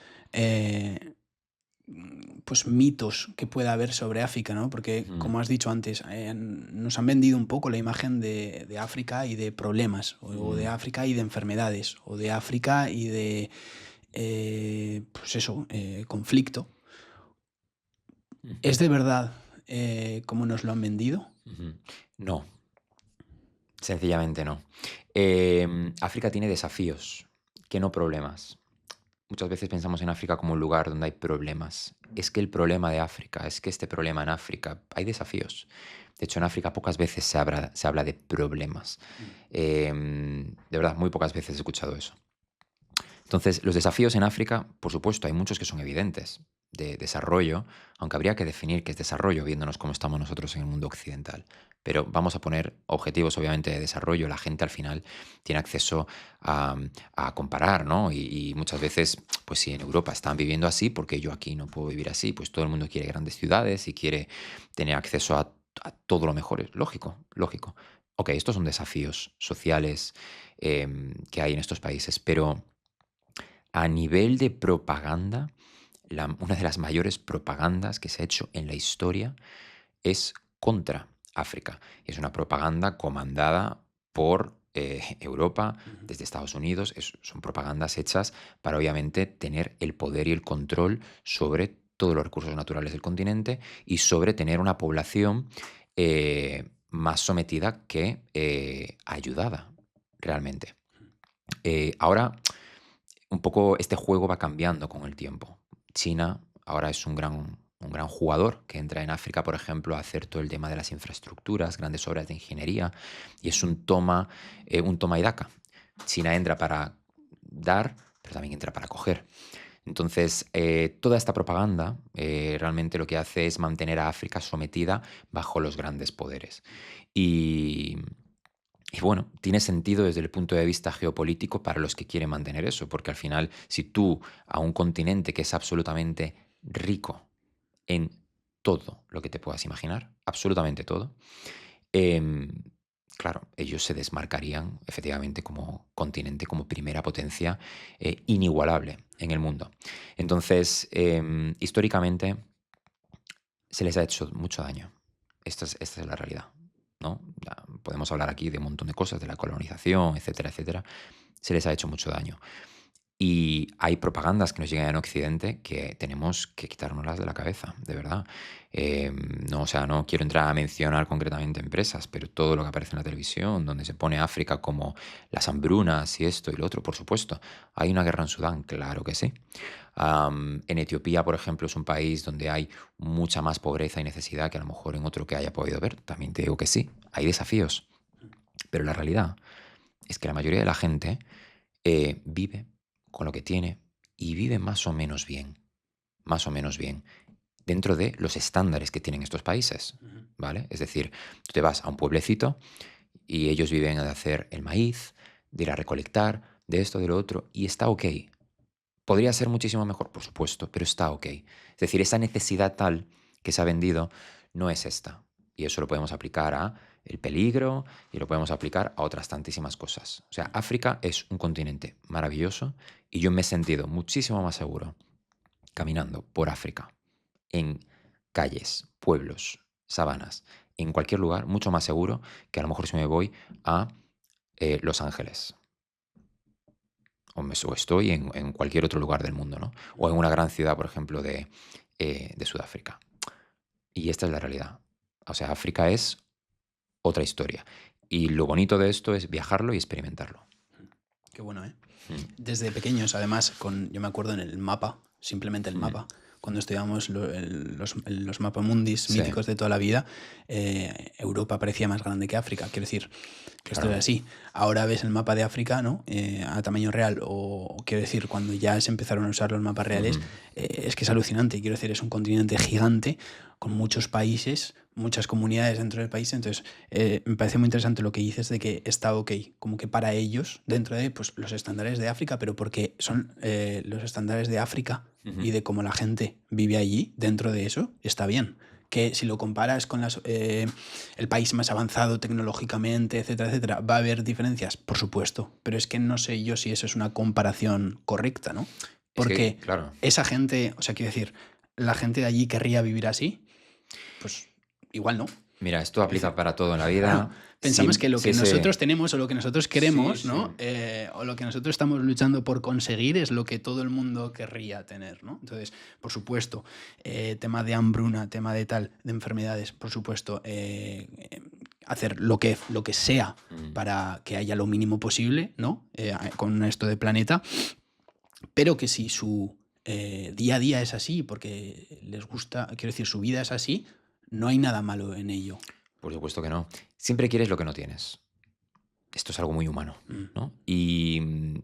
pues mitos que pueda haber sobre África, ¿no? Porque, como has dicho antes, nos han vendido un poco la imagen de África y de problemas, o de África y de enfermedades, o de África y de, pues eso, conflicto. ¿Es de verdad como nos lo han vendido? No, sencillamente no. África tiene desafíos, que no problemas. Muchas veces pensamos en África como un lugar donde hay problemas. Es que el problema de África, es que este problema en África, hay desafíos. De hecho, en África pocas veces se habla de problemas. De verdad, muy pocas veces he escuchado eso. Entonces, los desafíos en África, por supuesto, hay muchos que son evidentes, de desarrollo, aunque habría que definir qué es desarrollo, viéndonos cómo estamos nosotros en el mundo occidental. Pero vamos a poner objetivos, obviamente, de desarrollo. La gente al final tiene acceso a comparar, ¿no? Y muchas veces, pues si en Europa están viviendo así, ¿por qué yo aquí no puedo vivir así? Pues todo el mundo quiere grandes ciudades y quiere tener acceso a todo lo mejor. Es lógico, lógico. Ok, estos son desafíos sociales que hay en estos países, pero a nivel de propaganda, una de las mayores propagandas que se ha hecho en la historia es contra África. Es una propaganda comandada por Europa, desde Estados Unidos. Son propagandas hechas para obviamente tener el poder y el control sobre todos los recursos naturales del continente y sobre tener una población más sometida que ayudada realmente. Ahora, un poco este juego va cambiando con el tiempo. China ahora es un gran jugador que entra en África, por ejemplo, a hacer todo el tema de las infraestructuras, grandes obras de ingeniería, y es un toma y daca. China entra para dar, pero también entra para coger. Entonces, toda esta propaganda realmente lo que hace es mantener a África sometida bajo los grandes poderes. Y bueno, tiene sentido desde el punto de vista geopolítico para los que quieren mantener eso, porque al final, si tú a un continente que es absolutamente rico en todo lo que te puedas imaginar, absolutamente todo, claro, ellos se desmarcarían efectivamente como continente, como primera potencia inigualable en el mundo. Entonces, históricamente se les ha hecho mucho daño. Esta es la realidad, ¿no? Ya podemos hablar aquí de un montón de cosas, de la colonización, etcétera, etcétera. Se les ha hecho mucho daño. Y hay propagandas que nos llegan en Occidente que tenemos que quitárnoslas de la cabeza, de verdad. No, o sea, no quiero entrar a mencionar concretamente empresas, pero todo lo que aparece en la televisión, donde se pone África como las hambrunas y esto y lo otro, por supuesto. ¿Hay una guerra en Sudán? Claro que sí. En Etiopía, por ejemplo, es un país donde hay mucha más pobreza y necesidad que a lo mejor en otro que haya podido ver. También te digo que sí, hay desafíos. Pero la realidad es que la mayoría de la gente vive con lo que tiene y vive más o menos bien, dentro de los estándares que tienen estos países, ¿vale? Es decir, tú te vas a un pueblecito y ellos viven de hacer el maíz, de ir a recolectar, de esto, de lo otro, y está ok. ¿Podría ser muchísimo mejor? Por supuesto, pero está ok. Es decir, esa necesidad tal que se ha vendido no es esta. Y eso lo podemos aplicar a el peligro y lo podemos aplicar a otras tantísimas cosas. O sea, África es un continente maravilloso y yo me he sentido muchísimo más seguro caminando por África, en calles, pueblos, sabanas, en cualquier lugar, mucho más seguro que a lo mejor si me voy a Los Ángeles. O estoy en cualquier otro lugar del mundo, ¿no? O en una gran ciudad, por ejemplo, de Sudáfrica. Y esta es la realidad. O sea, África es otra historia. Y lo bonito de esto es viajarlo y experimentarlo. Qué bueno, ¿eh? Desde pequeños, además, yo me acuerdo en el mapa, simplemente el mapa, cuando estudiábamos los mapamundis míticos de toda la vida, Europa parecía más grande que África. Quiero decir, que esto era así. Ahora ves el mapa de África, ¿no? A tamaño real, o quiero decir, cuando ya se empezaron a usar los mapas reales, es que es alucinante. Quiero decir, es un continente gigante con muchos países, muchas comunidades dentro del país. Entonces, me parece muy interesante lo que dices de que está ok, como que para ellos, dentro de pues, los estándares de África, pero porque son los estándares de África y de cómo la gente vive allí, dentro de eso, está bien. Que si lo comparas con el país más avanzado tecnológicamente, etcétera, etcétera, va a haber diferencias, por supuesto, pero es que no sé yo si eso es una comparación correcta, ¿no? Porque es que, claro, esa gente, o sea, quiero decir, la gente de allí querría vivir así, pues igual no. mira, esto aplica para todo en la vida. Claro, pensamos que lo que nosotros tenemos o lo que nosotros queremos, Sí, ¿no? O lo que nosotros estamos luchando por conseguir es lo que todo el mundo querría tener, ¿no? Entonces, por supuesto, tema de hambruna, tema de tal, de enfermedades, por supuesto, hacer lo que sea para que haya lo mínimo posible, ¿no? Con esto de planeta, pero que si su día a día es así, porque les gusta, quiero decir, su vida es así, no hay nada malo en ello. Por supuesto que no. Siempre quieres lo que no tienes. Esto es algo muy humano, ¿no? Y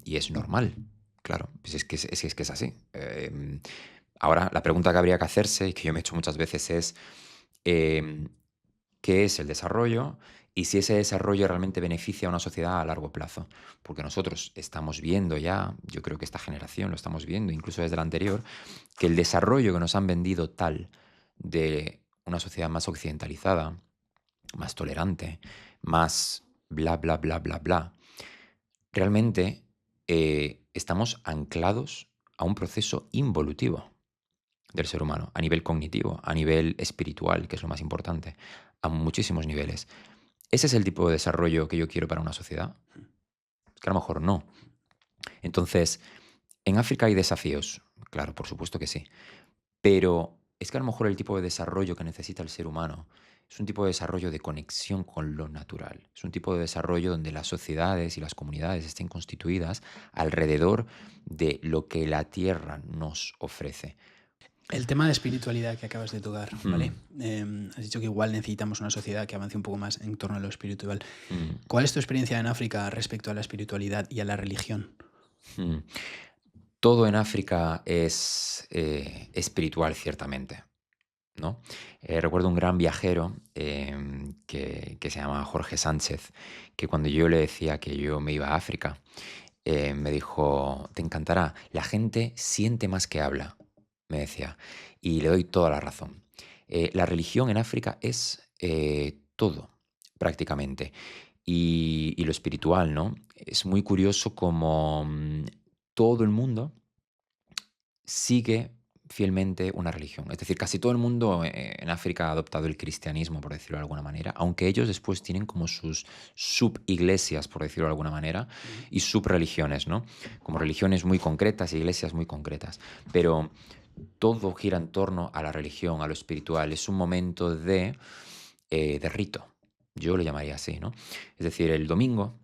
es normal, claro. Pues es que es así. Ahora, la pregunta que habría que hacerse, y que yo me he hecho muchas veces, es ¿qué es el desarrollo? Y si ese desarrollo realmente beneficia a una sociedad a largo plazo. Porque nosotros estamos viendo ya, yo creo que esta generación lo estamos viendo, incluso desde la anterior, que el desarrollo que nos han vendido tal de una sociedad más occidentalizada, más tolerante, más bla, bla, bla, bla, bla, realmente estamos anclados a un proceso involutivo del ser humano, a nivel cognitivo, a nivel espiritual, que es lo más importante, a muchísimos niveles. ¿Ese es el tipo de desarrollo que yo quiero para una sociedad? Es que a lo mejor no. Entonces, ¿en África hay desafíos? Claro, por supuesto que sí. Pero es que a lo mejor el tipo de desarrollo que necesita el ser humano es un tipo de desarrollo de conexión con lo natural. Es un tipo de desarrollo donde las sociedades y las comunidades estén constituidas alrededor de lo que la tierra nos ofrece. El tema de espiritualidad que acabas de tocar, ¿vale? Has dicho que igual necesitamos una sociedad que avance un poco más en torno a lo espiritual. ¿Cuál es tu experiencia en África respecto a la espiritualidad y a la religión? Todo en África es espiritual, ciertamente, ¿no? Recuerdo un gran viajero que se llama Jorge Sánchez, que cuando yo le decía que yo me iba a África, me dijo, te encantará, la gente siente más que habla, me decía, y le doy toda la razón. La religión en África es todo, prácticamente. y lo espiritual, ¿no? Es muy curioso como todo el mundo sigue fielmente una religión. Es decir, casi todo el mundo en África ha adoptado el cristianismo, por decirlo de alguna manera, aunque ellos después tienen como sus subiglesias, por decirlo de alguna manera, y subreligiones, ¿no? Como religiones muy concretas, iglesias muy concretas. Pero todo gira en torno a la religión, a lo espiritual. Es un momento de rito. Yo lo llamaría así, ¿no? Es decir, el domingo,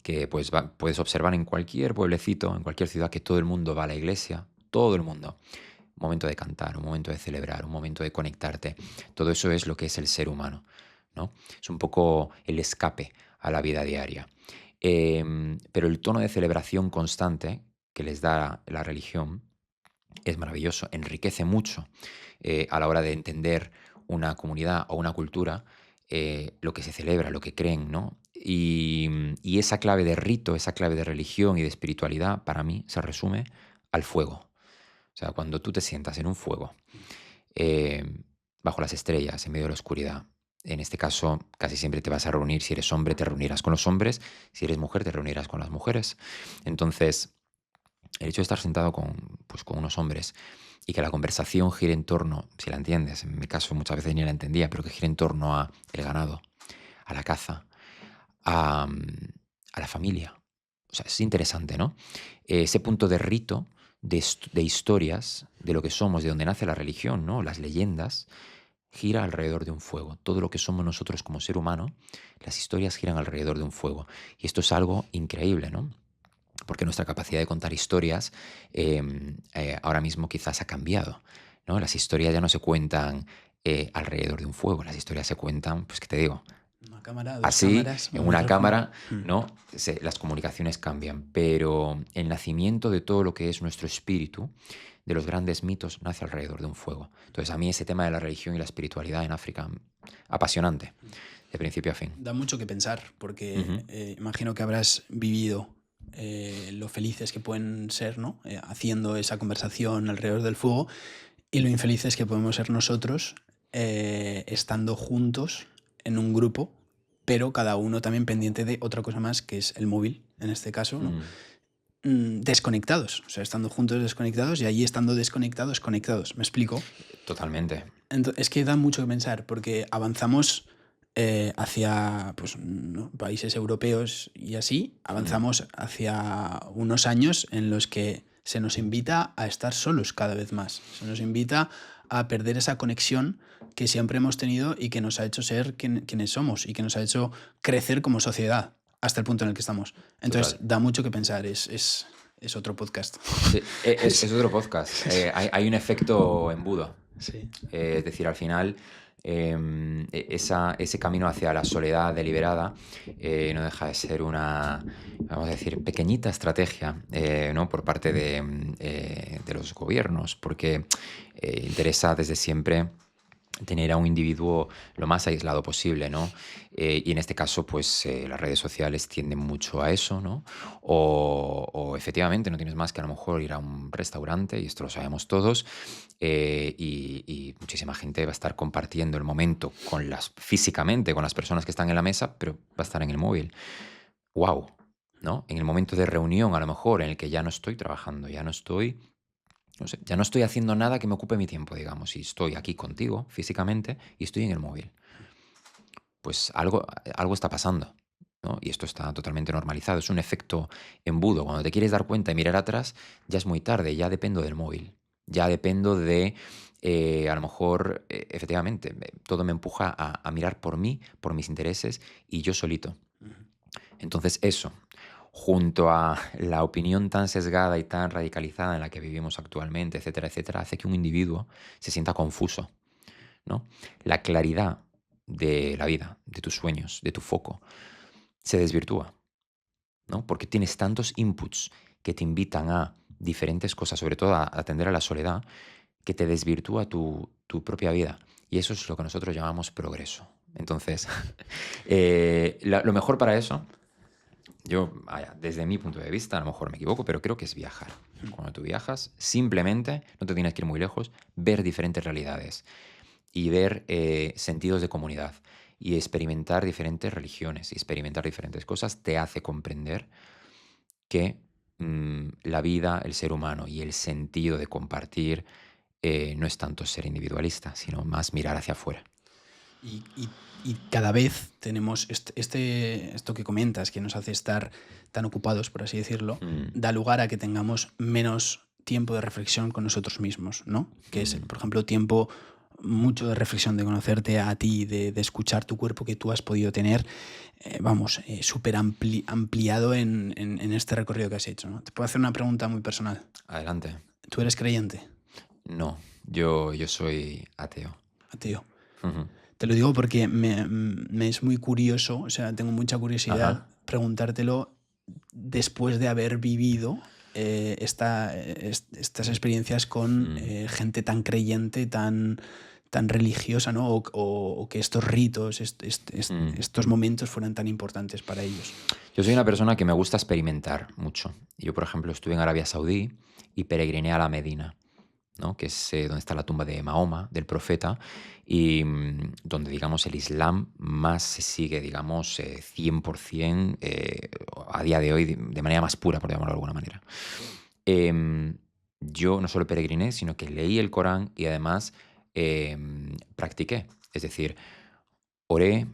que pues puedes observar en cualquier pueblecito, en cualquier ciudad, que todo el mundo va a la iglesia, todo el mundo. Un momento de cantar, un momento de celebrar, un momento de conectarte. Todo eso es lo que es el ser humano, ¿no? Es un poco el escape a la vida diaria. Pero el tono de celebración constante que les da la religión es maravilloso, enriquece mucho a la hora de entender una comunidad o una cultura, lo que se celebra, lo que creen, ¿no? Y esa clave de rito, esa clave de religión y de espiritualidad, para mí se resume al fuego. O sea, cuando tú te sientas en un fuego, bajo las estrellas, en medio de la oscuridad, en este caso casi siempre te vas a reunir, si eres hombre te reunirás con los hombres, si eres mujer te reunirás con las mujeres. Entonces, el hecho de estar sentado con unos hombres y que la conversación gire en torno, si la entiendes, en mi caso muchas veces ni la entendía, pero que gire en torno a el ganado, a la caza, a la familia. O sea, es interesante, ¿no? Ese punto de rito, de historias, de lo que somos, de donde nace la religión, ¿no? Las leyendas, gira alrededor de un fuego. Todo lo que somos nosotros como ser humano, las historias giran alrededor de un fuego. Y esto es algo increíble, ¿no? Porque nuestra capacidad de contar historias ahora mismo quizás ha cambiado, ¿no? Las historias ya no se cuentan alrededor de un fuego, las historias se cuentan, pues, ¿qué te digo? Una cámara, dos Así, cámaras, en un una micrófono. cámara, ¿no? Las comunicaciones cambian, pero el nacimiento de todo lo que es nuestro espíritu, de los grandes mitos, nace alrededor de un fuego. Entonces, a mí ese tema de la religión y la espiritualidad en África, apasionante, de principio a fin. Da mucho que pensar, porque Ujú. imagino que habrás vivido lo felices que pueden ser, ¿no? Haciendo esa conversación alrededor del fuego, y lo infelices que podemos ser nosotros estando juntos en un grupo, pero cada uno también pendiente de otra cosa más, que es el móvil, en este caso, ¿no? Desconectados, o sea, estando juntos desconectados y allí estando desconectados, conectados. ¿Me explico? Totalmente. Es que da mucho que pensar, porque avanzamos hacia pues, ¿no? países europeos y así, avanzamos hacia unos años en los que se nos invita a estar solos cada vez más. Se nos invita a perder esa conexión que siempre hemos tenido y que nos ha hecho ser quienes somos y que nos ha hecho crecer como sociedad hasta el punto en el que estamos. Entonces, Total. da mucho que pensar, es otro podcast. Sí, es otro podcast. Hay un efecto embudo. Sí. Es decir, al final, ese camino hacia la soledad deliberada no deja de ser una, vamos a decir, pequeñita estrategia, ¿no? Por parte de los gobiernos, porque interesa desde siempre tener a un individuo lo más aislado posible, ¿no? Y en este caso, pues las redes sociales tienden mucho a eso, ¿no? O efectivamente no tienes más que a lo mejor ir a un restaurante, y esto lo sabemos todos, y muchísima gente va a estar compartiendo el momento físicamente con las personas que están en la mesa, pero va a estar en el móvil. ¡Wow! ¿No? En el momento de reunión, a lo mejor, en el que ya no estoy trabajando, ya no estoy haciendo nada que me ocupe mi tiempo, digamos, y estoy aquí contigo físicamente y estoy en el móvil. Pues algo está pasando, ¿no? Y esto está totalmente normalizado. Es un efecto embudo. Cuando te quieres dar cuenta y mirar atrás, ya es muy tarde, ya dependo del móvil. Ya dependo de, a lo mejor, efectivamente, todo me empuja a mirar por mí, por mis intereses y yo solito. Entonces eso, junto a la opinión tan sesgada y tan radicalizada en la que vivimos actualmente, etcétera, etcétera, hace que un individuo se sienta confuso, ¿no? La claridad de la vida, de tus sueños, de tu foco, se desvirtúa, ¿no? Porque tienes tantos inputs que te invitan a diferentes cosas, sobre todo a atender a la soledad, que te desvirtúa tu propia vida. Y eso es lo que nosotros llamamos progreso. Entonces, lo mejor para eso, desde mi punto de vista, a lo mejor me equivoco, pero creo que es viajar. Cuando tú viajas, simplemente, no te tienes que ir muy lejos, ver diferentes realidades y ver sentidos de comunidad. Y experimentar diferentes religiones y experimentar diferentes cosas te hace comprender que la vida, el ser humano y el sentido de compartir no es tanto ser individualista, sino más mirar hacia afuera. Y cada vez tenemos esto que comentas, que nos hace estar tan ocupados, por así decirlo, da lugar a que tengamos menos tiempo de reflexión con nosotros mismos, ¿no? Que es, por ejemplo, tiempo mucho de reflexión, de conocerte a ti, de escuchar tu cuerpo que tú has podido tener, súper ampliado en este recorrido que has hecho, ¿no? Te puedo hacer una pregunta muy personal. Adelante. ¿Tú eres creyente? No, yo soy ateo. Ateo. Ujú. Te lo digo porque me es muy curioso, o sea, tengo mucha curiosidad preguntártelo después de haber vivido estas experiencias con gente tan creyente, tan religiosa, ¿no? O que estos ritos, estos momentos fueran tan importantes para ellos. Yo soy una persona que me gusta experimentar mucho. Yo, por ejemplo, estuve en Arabia Saudí y peregriné a la Medina, ¿no? Que es donde está la tumba de Mahoma, del profeta, y donde, digamos, el Islam más se sigue, digamos, 100% a día de hoy de manera más pura, por llamarlo de alguna manera. Yo no solo peregriné, sino que leí el Corán y además practiqué. Es decir, oré,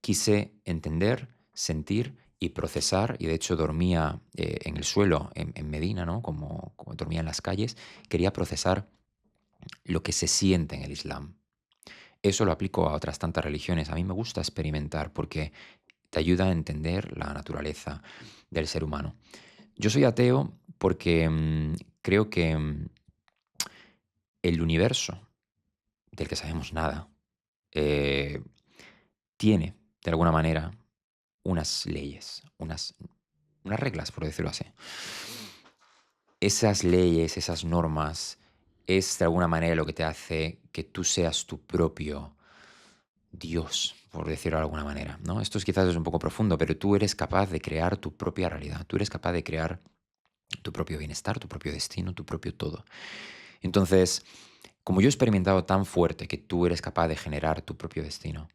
quise entender, sentir y procesar, y de hecho dormía en el suelo en Medina, ¿no? Como dormía en las calles. Quería procesar lo que se siente en el Islam. Eso lo aplico a otras tantas religiones. A mí me gusta experimentar porque te ayuda a entender la naturaleza del ser humano. Yo soy ateo porque creo que el universo, del que sabemos nada, tiene, de alguna manera, unas leyes, unas reglas, por decirlo así. Esas leyes, esas normas, es de alguna manera lo que te hace que tú seas tu propio Dios, por decirlo de alguna manera, ¿no? Esto quizás es un poco profundo, pero tú eres capaz de crear tu propia realidad. Tú eres capaz de crear tu propio bienestar, tu propio destino, tu propio todo. Entonces, como yo he experimentado tan fuerte que tú eres capaz de generar tu propio destino,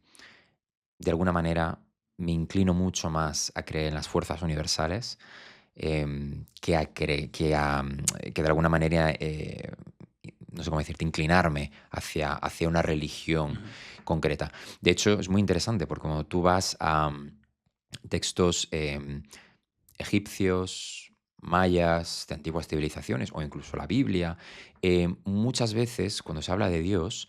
de alguna manera me inclino mucho más a creer en las fuerzas universales que de alguna manera, no sé cómo decirte, inclinarme hacia una religión concreta. De hecho, es muy interesante porque cuando tú vas a textos egipcios, mayas, de antiguas civilizaciones o incluso la Biblia, muchas veces cuando se habla de Dios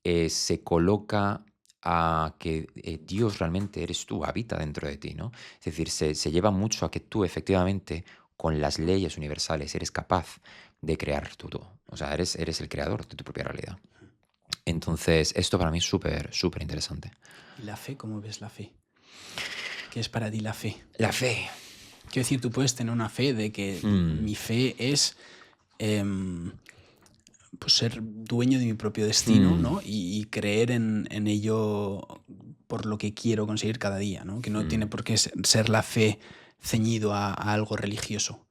se coloca a que Dios realmente eres tú, habita dentro de ti, ¿no? Es decir, se lleva mucho a que tú efectivamente con las leyes universales eres capaz de crear todo. O sea, eres el creador de tu propia realidad. Entonces, esto para mí es súper, súper interesante. ¿Y la fe? ¿Cómo ves la fe? ¿Qué es para ti la fe? La fe. Quiero decir, tú puedes tener una fe de que mi fe es pues ser dueño de mi propio destino, ¿no? Y creer en ello por lo que quiero conseguir cada día, ¿no? Que no tiene por qué ser la fe ceñido a algo religioso.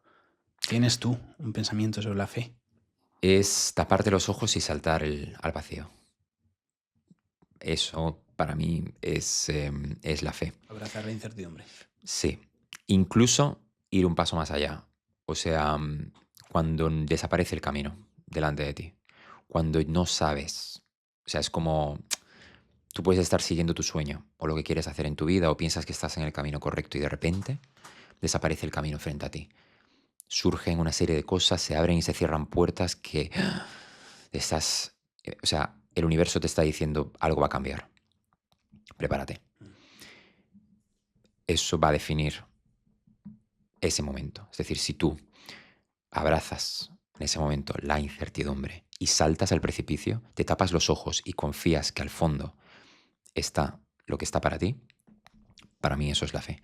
¿Tienes tú un pensamiento sobre la fe? Es taparte los ojos y saltar al vacío. Eso para mí es la fe. Abrazar la incertidumbre. Sí. Incluso ir un paso más allá. O sea, cuando desaparece el camino delante de ti. Cuando no sabes. O sea, es como tú puedes estar siguiendo tu sueño o lo que quieres hacer en tu vida o piensas que estás en el camino correcto y de repente desaparece el camino frente a ti. Surgen una serie de cosas, se abren y se cierran puertas que estás... O sea, el universo te está diciendo algo va a cambiar. Prepárate. Eso va a definir ese momento. Es decir, si tú abrazas en ese momento la incertidumbre y saltas al precipicio, te tapas los ojos y confías que al fondo está lo que está para ti, para mí eso es la fe.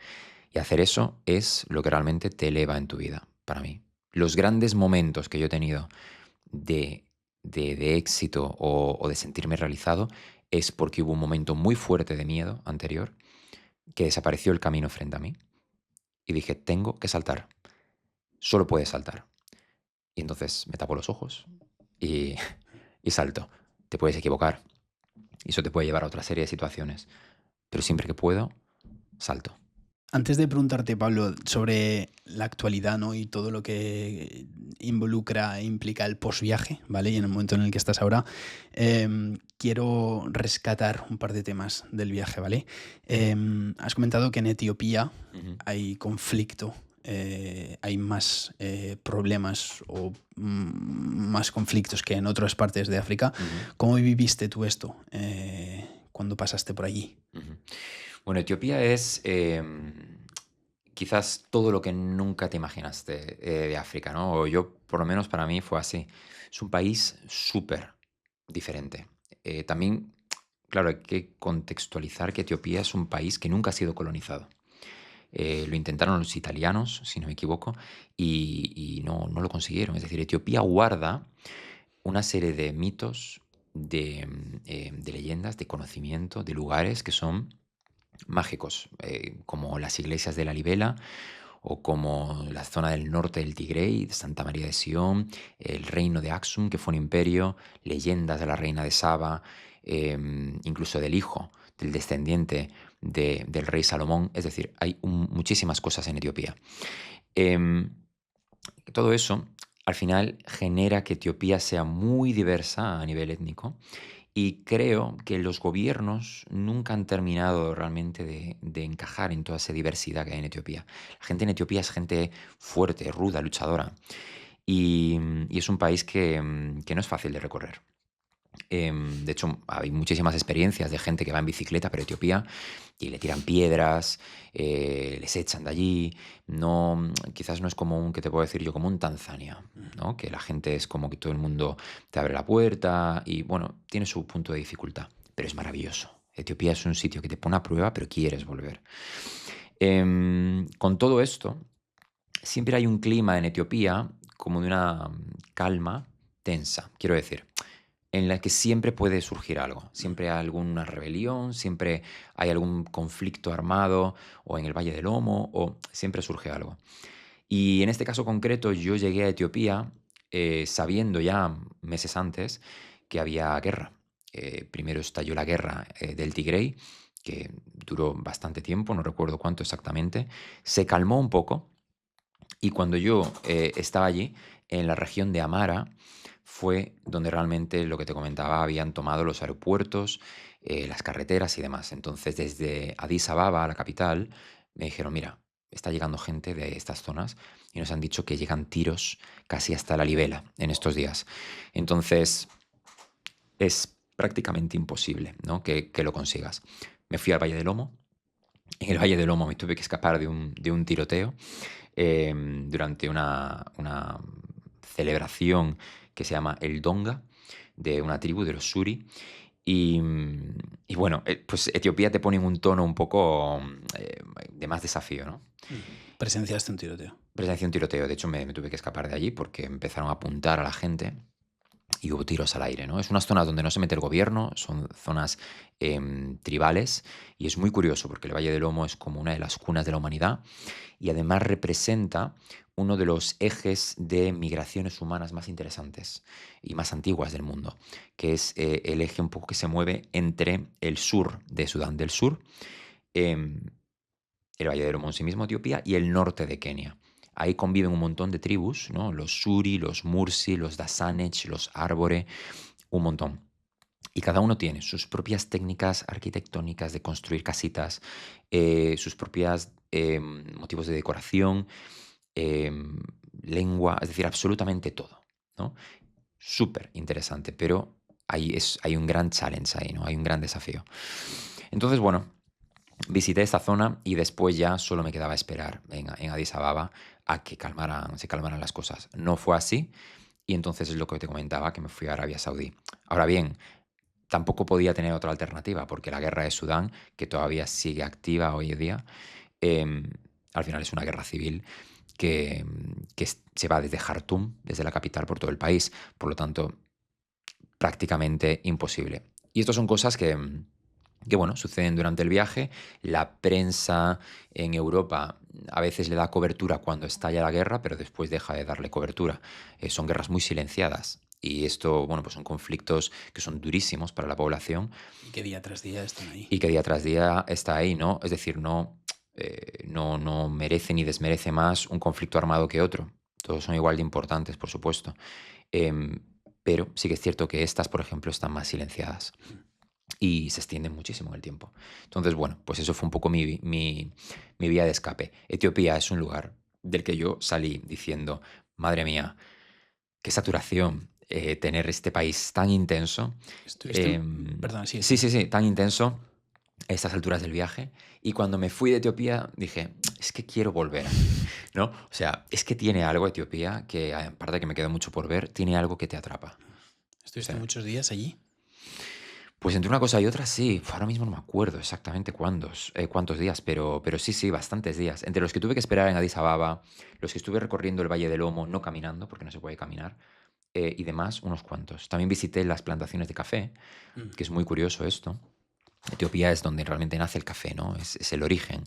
Y hacer eso es lo que realmente te eleva en tu vida, para mí. Los grandes momentos que yo he tenido de éxito o de sentirme realizado es porque hubo un momento muy fuerte de miedo anterior que desapareció el camino frente a mí y dije, tengo que saltar. Solo puedes saltar. Y entonces me tapo los ojos y salto. Te puedes equivocar y eso te puede llevar a otra serie de situaciones. pero siempre que puedo, salto. Antes de preguntarte, Pablo, sobre la actualidad, ¿no? Y todo lo que implica el posviaje, ¿vale? Y en el momento en el que estás ahora, quiero rescatar un par de temas del viaje, ¿vale? Has comentado que en Etiopía hay conflicto, hay más problemas o más conflictos que en otras partes de África. ¿Cómo viviste tú esto cuando pasaste por allí? Bueno, Etiopía es quizás todo lo que nunca te imaginaste de África, ¿no? O yo, por lo menos para mí, fue así. Es un país súper diferente. También, claro, hay que contextualizar que Etiopía es un país que nunca ha sido colonizado. Lo intentaron los italianos, si no me equivoco, y no lo consiguieron. Es decir, Etiopía guarda una serie de mitos, de leyendas, de conocimiento, de lugares que son mágicos, como las iglesias de la Libela o como la zona del norte del Tigray, de Santa María de Sion, el reino de Aksum, que fue un imperio, leyendas de la reina de Saba, incluso del hijo, del descendiente del rey Salomón. Es decir, hay muchísimas cosas en Etiopía. Todo eso, al final, genera que Etiopía sea muy diversa a nivel étnico. Y creo que los gobiernos nunca han terminado realmente de encajar en toda esa diversidad que hay en Etiopía. La gente en Etiopía es gente fuerte, ruda, luchadora. Y es un país que no es fácil de recorrer. De hecho, hay muchísimas experiencias de gente que va en bicicleta por Etiopía y le tiran piedras, les echan de allí. No, quizás no es como un, que te puedo decir yo, como un Tanzania, ¿no? Que la gente es como que todo el mundo te abre la puerta y, bueno, tiene su punto de dificultad, pero es maravilloso. Etiopía es un sitio que te pone a prueba, pero quieres volver. Con todo esto, siempre hay un clima en Etiopía como de una calma tensa, quiero decir, en la que siempre puede surgir algo. Siempre hay alguna rebelión, siempre hay algún conflicto armado, o en el Valle del Omo, o siempre surge algo. Y en este caso concreto, yo llegué a Etiopía sabiendo ya meses antes que había guerra. Primero estalló la guerra del Tigray, que duró bastante tiempo, no recuerdo cuánto exactamente. Se calmó un poco, y cuando yo estaba allí, en la región de Amara, fue donde realmente lo que te comentaba, habían tomado los aeropuertos, las carreteras y demás. Entonces, desde Addis Ababa, la capital, me dijeron, mira, está llegando gente de estas zonas y nos han dicho que llegan tiros casi hasta la Libela en estos días. Entonces, es prácticamente imposible, ¿no? que lo consigas. Me fui al Valle del Omo. En el Valle del Omo me tuve que escapar de un tiroteo durante una celebración que se llama el Donga, de una tribu de los Suri. Y bueno, pues Etiopía te pone en un tono un poco de más desafío, ¿no? Presenciaste un tiroteo. Presencié un tiroteo, de hecho me tuve que escapar de allí porque empezaron a apuntar a la gente y hubo tiros al aire, ¿no? Es una zona donde no se mete el gobierno, son zonas tribales, y es muy curioso porque el Valle del Omo es como una de las cunas de la humanidad y además representa uno de los ejes de migraciones humanas más interesantes y más antiguas del mundo, que es el eje un poco que se mueve entre el sur de Sudán del Sur, el Valle del Omo en sí mismo, Etiopía, y el norte de Kenia. Ahí conviven un montón de tribus, ¿no? Los Suri, los Mursi, los Dasanech, los Árbore, un montón. Y cada uno tiene sus propias técnicas arquitectónicas de construir casitas, sus propios motivos de decoración, lengua, es decir, absolutamente todo, ¿no? Súper interesante, pero hay un gran challenge ahí, ¿no? Hay un gran desafío. Entonces, bueno, visité esta zona y después ya solo me quedaba esperar en Addis Ababa a que se calmaran las cosas. No fue así, y entonces es lo que te comentaba, que me fui a Arabia Saudí. Ahora bien, tampoco podía tener otra alternativa, porque la guerra de Sudán, que todavía sigue activa hoy en día, al final es una guerra civil que se va desde Jartum, desde la capital, por todo el país. Por lo tanto, prácticamente imposible. Y estas son cosas que bueno, suceden durante el viaje. La prensa en Europa a veces le da cobertura cuando estalla la guerra, pero después deja de darle cobertura. Son guerras muy silenciadas. Y esto, bueno, pues son conflictos que son durísimos para la población Y que día tras día están ahí. y que día tras día está ahí, ¿no? Es decir, no merece ni desmerece más un conflicto armado que otro. Todos son igual de importantes, por supuesto. Em, pero sí que es cierto que estas, por ejemplo, están más silenciadas y se extienden muchísimo en el tiempo. Entonces, bueno, pues eso fue un poco mi vía de escape. Etiopía es un lugar del que yo salí diciendo, madre mía, qué saturación tener este país tan intenso. ¿Estuviste? Perdón, sí. Sí, tan intenso a estas alturas del viaje. Y cuando me fui de Etiopía dije, es que quiero volver, ¿no? O sea, es que tiene algo Etiopía que, aparte de que me queda mucho por ver, tiene algo que te atrapa. ¿Estuviste Sí. muchos días allí? Pues entre una cosa y otra, sí. Ahora mismo no me acuerdo exactamente cuántos días, pero sí, bastantes días. Entre los que tuve que esperar en Addis Ababa, los que estuve recorriendo el Valle del Omo, no caminando, porque no se puede caminar, y demás, unos cuantos. También visité las plantaciones de café, que es muy curioso esto. Etiopía es donde realmente nace el café, ¿no? Es el origen.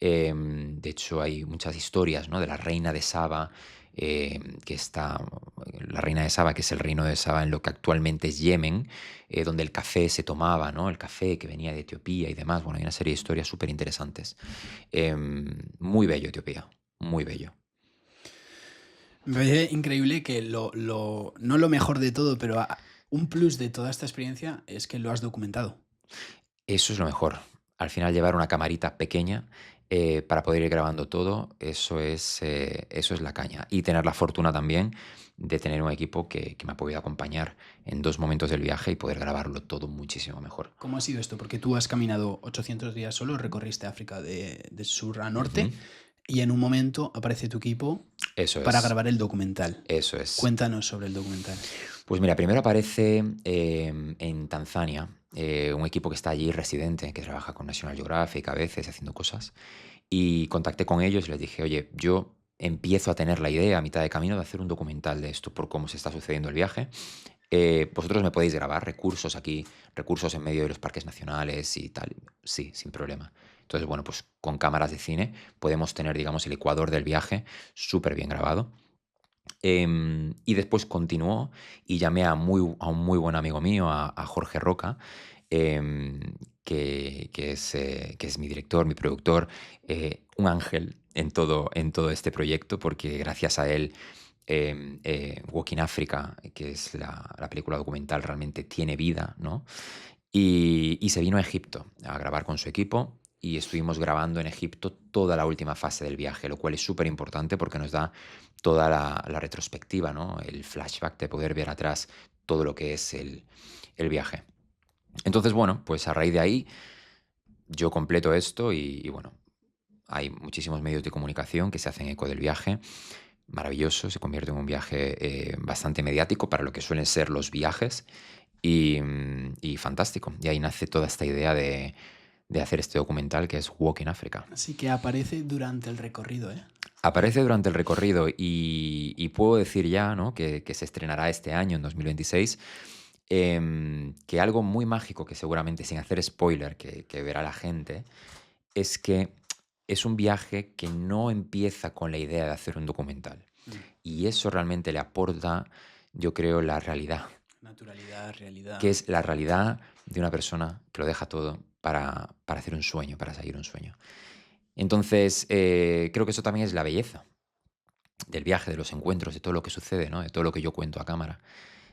De hecho, hay muchas historias, ¿no? De la reina de Saba, la reina de Saba, que es el reino de Saba en lo que actualmente es Yemen, donde el café se tomaba, ¿no? El café que venía de Etiopía y demás. Bueno, hay una serie de historias súper interesantes. Muy bello Etiopía, muy bello. Me parece increíble que no lo mejor de todo, pero un plus de toda esta experiencia es que lo has documentado. Eso es lo mejor. Al final llevar una camarita pequeña para poder ir grabando todo, eso es la caña. Y tener la fortuna también de tener un equipo que me ha podido acompañar en 2 momentos del viaje y poder grabarlo todo muchísimo mejor. ¿Cómo ha sido esto? Porque tú has caminado 800 días solo, recorriste África de sur a norte y en un momento aparece tu equipo para grabar el documental. Eso es. Cuéntanos sobre el documental. Pues mira, primero aparece en Tanzania un equipo que está allí residente, que trabaja con National Geographic a veces haciendo cosas, y contacté con ellos y les dije, oye, yo empiezo a tener la idea a mitad de camino de hacer un documental de esto por cómo se está sucediendo el viaje. Vosotros me podéis grabar recursos aquí, recursos en medio de los parques nacionales y tal. Sí, sin problema. Entonces, bueno, pues con cámaras de cine podemos tener, digamos, el ecuador del viaje súper bien grabado. Y después continuó y llamé a un muy buen amigo mío, a Jorge Roca, que es mi director, mi productor, un ángel en todo este proyecto, porque gracias a él Walking Africa, que es la película documental, realmente tiene vida, ¿no? Y se vino a Egipto a grabar con su equipo y estuvimos grabando en Egipto toda la última fase del viaje, lo cual es súper importante porque nos da toda la retrospectiva, ¿no? El flashback de poder ver atrás todo lo que es el viaje. Entonces, bueno, pues a raíz de ahí yo completo esto y bueno, hay muchísimos medios de comunicación que se hacen eco del viaje. Maravilloso, se convierte en un viaje bastante mediático para lo que suelen ser los viajes y fantástico. Y ahí nace toda esta idea de hacer este documental que es Walking Africa. Así que aparece durante el recorrido, ¿eh? Aparece durante el recorrido y puedo decir ya, ¿no? que se estrenará este año, en 2026, que algo muy mágico que seguramente, sin hacer spoiler, que verá la gente, es que es un viaje que no empieza con la idea de hacer un documental. Y eso realmente le aporta, yo creo, la realidad. Naturalidad, realidad. Que es la realidad de una persona que lo deja todo para hacer un sueño, para seguir un sueño. Entonces, creo que eso también es la belleza del viaje, de los encuentros, de todo lo que sucede, ¿no? De todo lo que yo cuento a cámara.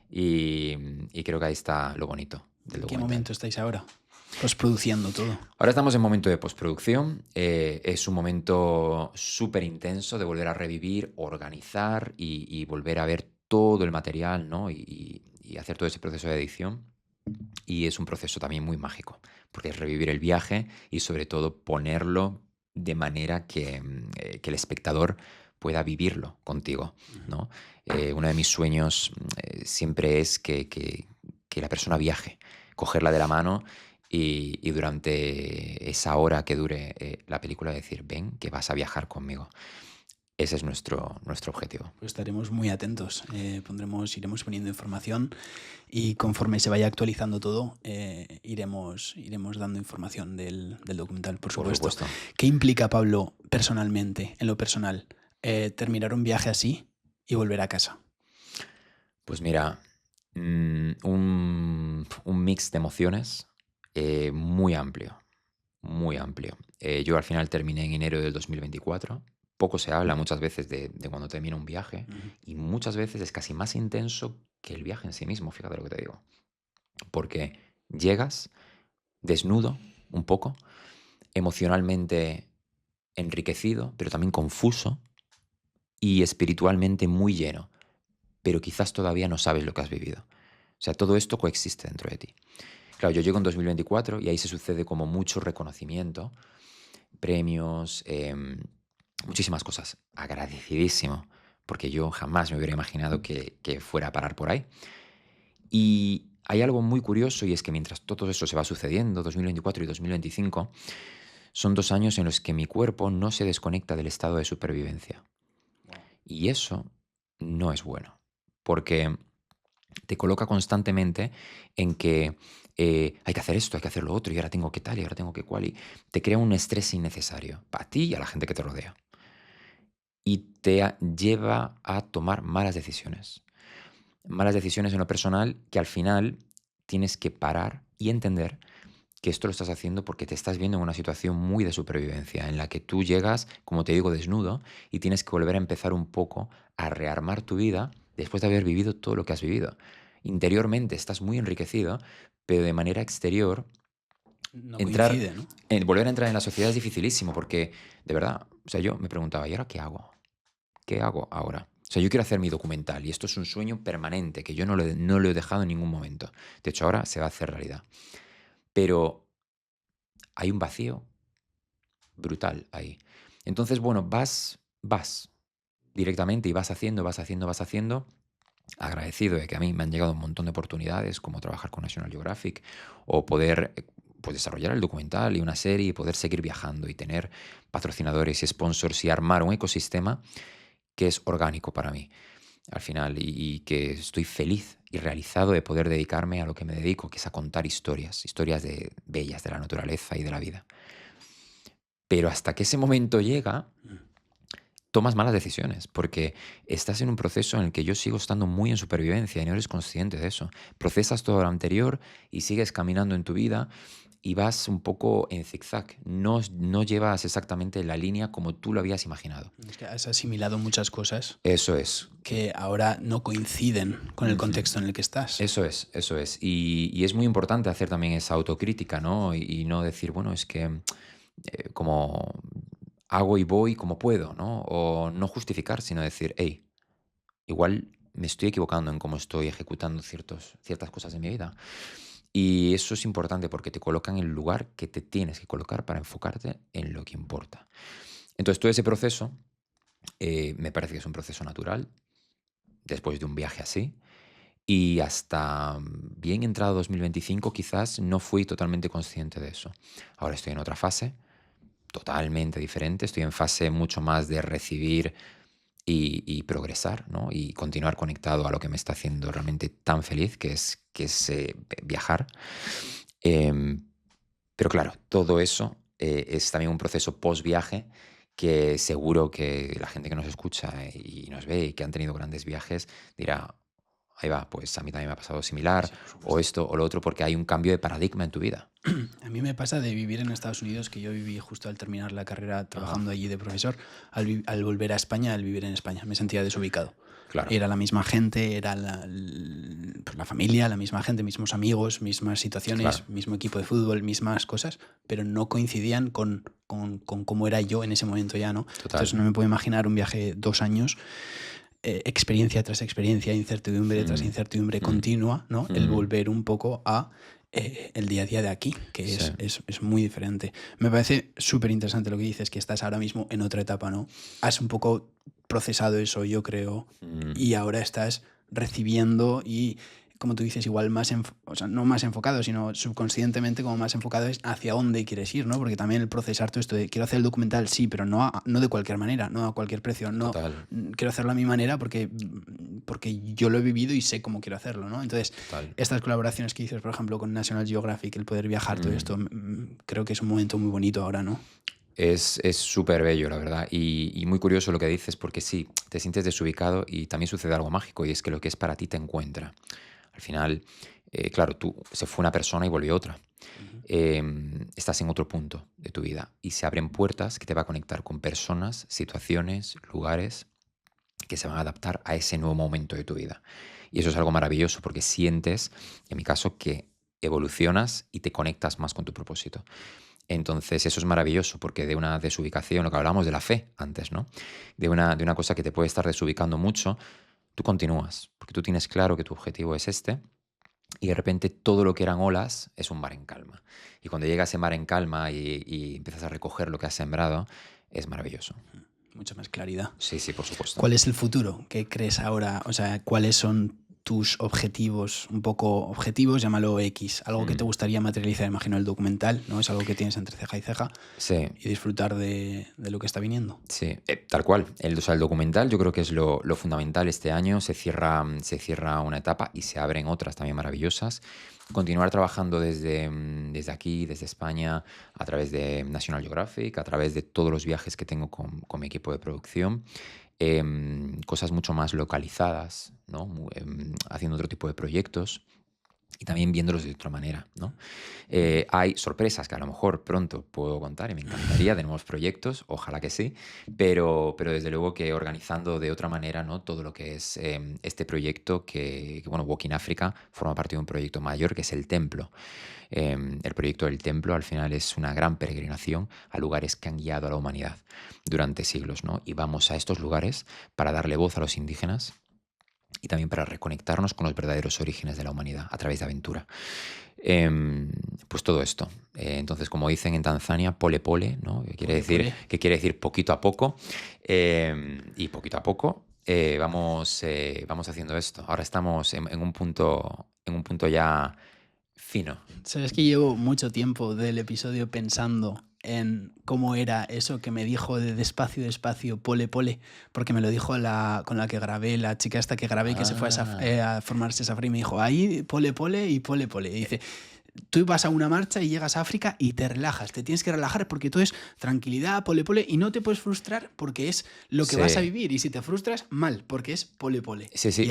Y creo que ahí está lo bonito del documental. ¿En qué momento estáis ahora? Postproduciendo todo. Ahora estamos en momento de postproducción. Es un momento súper intenso de volver a revivir, organizar y volver a ver todo el material, ¿no? Y hacer todo ese proceso de edición. Y es un proceso también muy mágico, porque es revivir el viaje y sobre todo ponerlo de manera que el espectador pueda vivirlo contigo, ¿no? Uno de mis sueños siempre es que la persona viaje, cogerla de la mano y durante esa hora que dure la película decir, ven, que vas a viajar conmigo. Ese es nuestro objetivo. Pues estaremos muy atentos. Iremos poniendo información y conforme se vaya actualizando todo, iremos dando información del documental, por supuesto. ¿Qué implica, Pablo, personalmente, en lo personal, terminar un viaje así y volver a casa? Pues mira, un mix de emociones muy amplio, muy amplio. Yo al final terminé en enero del 2024. Poco se habla muchas veces de cuando termina un viaje Ujú. y muchas veces es casi más intenso que el viaje en sí mismo, fíjate lo que te digo. Porque llegas desnudo un poco, emocionalmente enriquecido, pero también confuso y espiritualmente muy lleno, pero quizás todavía no sabes lo que has vivido. O sea, todo esto coexiste dentro de ti. Claro, yo llego en 2024 y ahí se sucede como mucho reconocimiento, premios, muchísimas cosas. Agradecidísimo, porque yo jamás me hubiera imaginado que fuera a parar por ahí. Y hay algo muy curioso y es que mientras todo eso se va sucediendo, 2024 y 2025, son 2 años en los que mi cuerpo no se desconecta del estado de supervivencia. Wow. Y eso no es bueno, porque te coloca constantemente en que hay que hacer esto, hay que hacer lo otro, y ahora tengo que tal, y ahora tengo que cual, y te crea un estrés innecesario para ti y a la gente que te rodea. Y lleva a tomar malas decisiones. Malas decisiones en lo personal que al final tienes que parar y entender que esto lo estás haciendo porque te estás viendo en una situación muy de supervivencia, en la que tú llegas, como te digo, desnudo y tienes que volver a empezar un poco a rearmar tu vida después de haber vivido todo lo que has vivido. Interiormente estás muy enriquecido, pero de manera exterior, No entrar, coincide, ¿no? volver a entrar en la sociedad es dificilísimo porque, de verdad, o sea, yo me preguntaba, ¿y ahora qué hago? ¿Qué hago ahora? O sea, yo quiero hacer mi documental y esto es un sueño permanente que yo no lo he dejado en ningún momento. De hecho, ahora se va a hacer realidad. Pero hay un vacío brutal ahí. Entonces, bueno, vas directamente y vas haciendo, agradecido de que a mí me han llegado un montón de oportunidades, como trabajar con National Geographic o poder pues desarrollar el documental y una serie y poder seguir viajando y tener patrocinadores y sponsors y armar un ecosistema que es orgánico para mí al final y que estoy feliz y realizado de poder dedicarme a lo que me dedico, que es a contar historias, historias bellas de la naturaleza y de la vida. Pero hasta que ese momento llega, tomas malas decisiones, porque estás en un proceso en el que yo sigo estando muy en supervivencia y no eres consciente de eso. Procesas todo lo anterior y sigues caminando en tu vida y vas un poco en zigzag. No llevas exactamente la línea como tú lo habías imaginado. Es que has asimilado muchas cosas Eso es. que ahora no coinciden con el Ujú. contexto en el que estás. Eso es, eso es. Y es muy importante hacer también esa autocrítica, ¿no? Y no decir, bueno, es que como hago y voy como puedo, ¿no? O no justificar, sino decir, hey, igual me estoy equivocando en cómo estoy ejecutando ciertas cosas en mi vida. Y eso es importante porque te colocan en el lugar que te tienes que colocar para enfocarte en lo que importa. Entonces, todo ese proceso me parece que es un proceso natural después de un viaje así. Y hasta bien entrado 2025 quizás no fui totalmente consciente de eso. Ahora estoy en otra fase, totalmente diferente. Estoy en fase mucho más de recibir y progresar, ¿no? Y continuar conectado a lo que me está haciendo realmente tan feliz, que es viajar. Em, pero claro, todo eso es también un proceso post-viaje que seguro que la gente que nos escucha y nos ve y que han tenido grandes viajes dirá, ahí va, pues a mí también me ha pasado similar, Sí, por o supuesto. esto o lo otro, porque hay un cambio de paradigma en tu vida. A mí me pasa de vivir en Estados Unidos, que yo viví justo al terminar la carrera Ajá, trabajando allí de profesor, al volver a España, al vivir en España. Me sentía desubicado. claro, Era la misma gente, era pues la familia, la misma gente, mismos amigos, mismas claro, situaciones, mismo equipo de fútbol, mismas cosas, pero no coincidían con cómo era yo en ese momento ya, ¿no? Entonces total. no me puedo imaginar un viaje 2 años, experiencia tras experiencia, incertidumbre tras Mm, incertidumbre mm, continua, ¿no? El mm, volver un poco a el día a día de aquí, que sí. es muy diferente. Me parece súper interesante lo que dices, que estás ahora mismo en otra etapa, ¿no? Has un poco procesado eso, yo creo, Mm, y ahora estás recibiendo y, como tú dices, igual más, o sea, no más enfocado, sino subconscientemente como más enfocado es hacia dónde quieres ir, ¿no? Porque también el procesar todo esto de quiero hacer el documental, sí, pero no de cualquier manera, no a cualquier precio, no total, quiero hacerlo a mi manera porque yo lo he vivido y sé cómo quiero hacerlo, ¿no? Entonces, total. estas colaboraciones que dices, por ejemplo, con National Geographic, el poder viajar, todo Mm. esto, creo que es un momento muy bonito ahora, ¿no? Es súper bello, la verdad. Y muy curioso lo que dices, porque sí, te sientes desubicado y también sucede algo mágico, y es que lo que es para ti te encuentra. Al final, claro, se fue una persona y volvió otra. Ujú. Estás en otro punto de tu vida y se abren puertas que te va a conectar con personas, situaciones, lugares que se van a adaptar a ese nuevo momento de tu vida. Y eso es algo maravilloso porque sientes, en mi caso, que evolucionas y te conectas más con tu propósito. Entonces eso es maravilloso porque de una desubicación, lo que hablábamos de la fe antes, ¿no? De una cosa que te puede estar desubicando mucho, tú continúas, porque tú tienes claro que tu objetivo es este, y de repente todo lo que eran olas es un mar en calma. Y cuando llega ese mar en calma y empiezas a recoger lo que has sembrado, es maravilloso. Mucha más claridad. Sí, sí, por supuesto. ¿Cuál es el futuro? ¿Qué crees ahora? O sea, ¿cuáles son tus objetivos, un poco objetivos, llámalo X? Algo que te gustaría materializar, imagino, el documental, ¿no? Es algo que tienes entre ceja y ceja Sí, y disfrutar de lo que está viniendo. sí, tal cual. O sea, el documental yo creo que es lo fundamental este año. Se cierra una etapa y se abren otras también maravillosas. Continuar trabajando desde aquí, desde España, a través de National Geographic, a través de todos los viajes que tengo con mi equipo de producción. Cosas mucho más localizadas, ¿no? Haciendo otro tipo de proyectos y también viéndolos de otra manera, ¿no? Hay sorpresas que a lo mejor pronto puedo contar y me encantaría de nuevos proyectos, ojalá que sí, pero desde luego que organizando de otra manera, ¿no? Todo lo que es este proyecto bueno, Walking Africa forma parte de un proyecto mayor que es el Templo. El proyecto del Templo al final es una gran peregrinación a lugares que han guiado a la humanidad durante siglos, ¿no? Y vamos a estos lugares para darle voz a los indígenas y también para reconectarnos con los verdaderos orígenes de la humanidad a través de aventura. Pues todo esto. Entonces, como dicen en Tanzania, pole pole, ¿no? Que quiere decir poquito a poco. Y poquito a poco vamos haciendo esto. Ahora estamos en un punto ya fino. Sabes que llevo mucho tiempo del episodio pensando en cómo era eso que me dijo de despacio, despacio, pole, pole, porque me lo dijo con la que grabé, la chica esta que grabé, que se fue a formarse safari, y me dijo, ahí pole, pole y pole, pole. Y dice, tú vas a una marcha y llegas a África y te relajas, te tienes que relajar porque todo es tranquilidad, pole, pole, y no te puedes frustrar porque es lo que vas a vivir, y si te frustras, mal, porque es pole, pole. Sí, sí,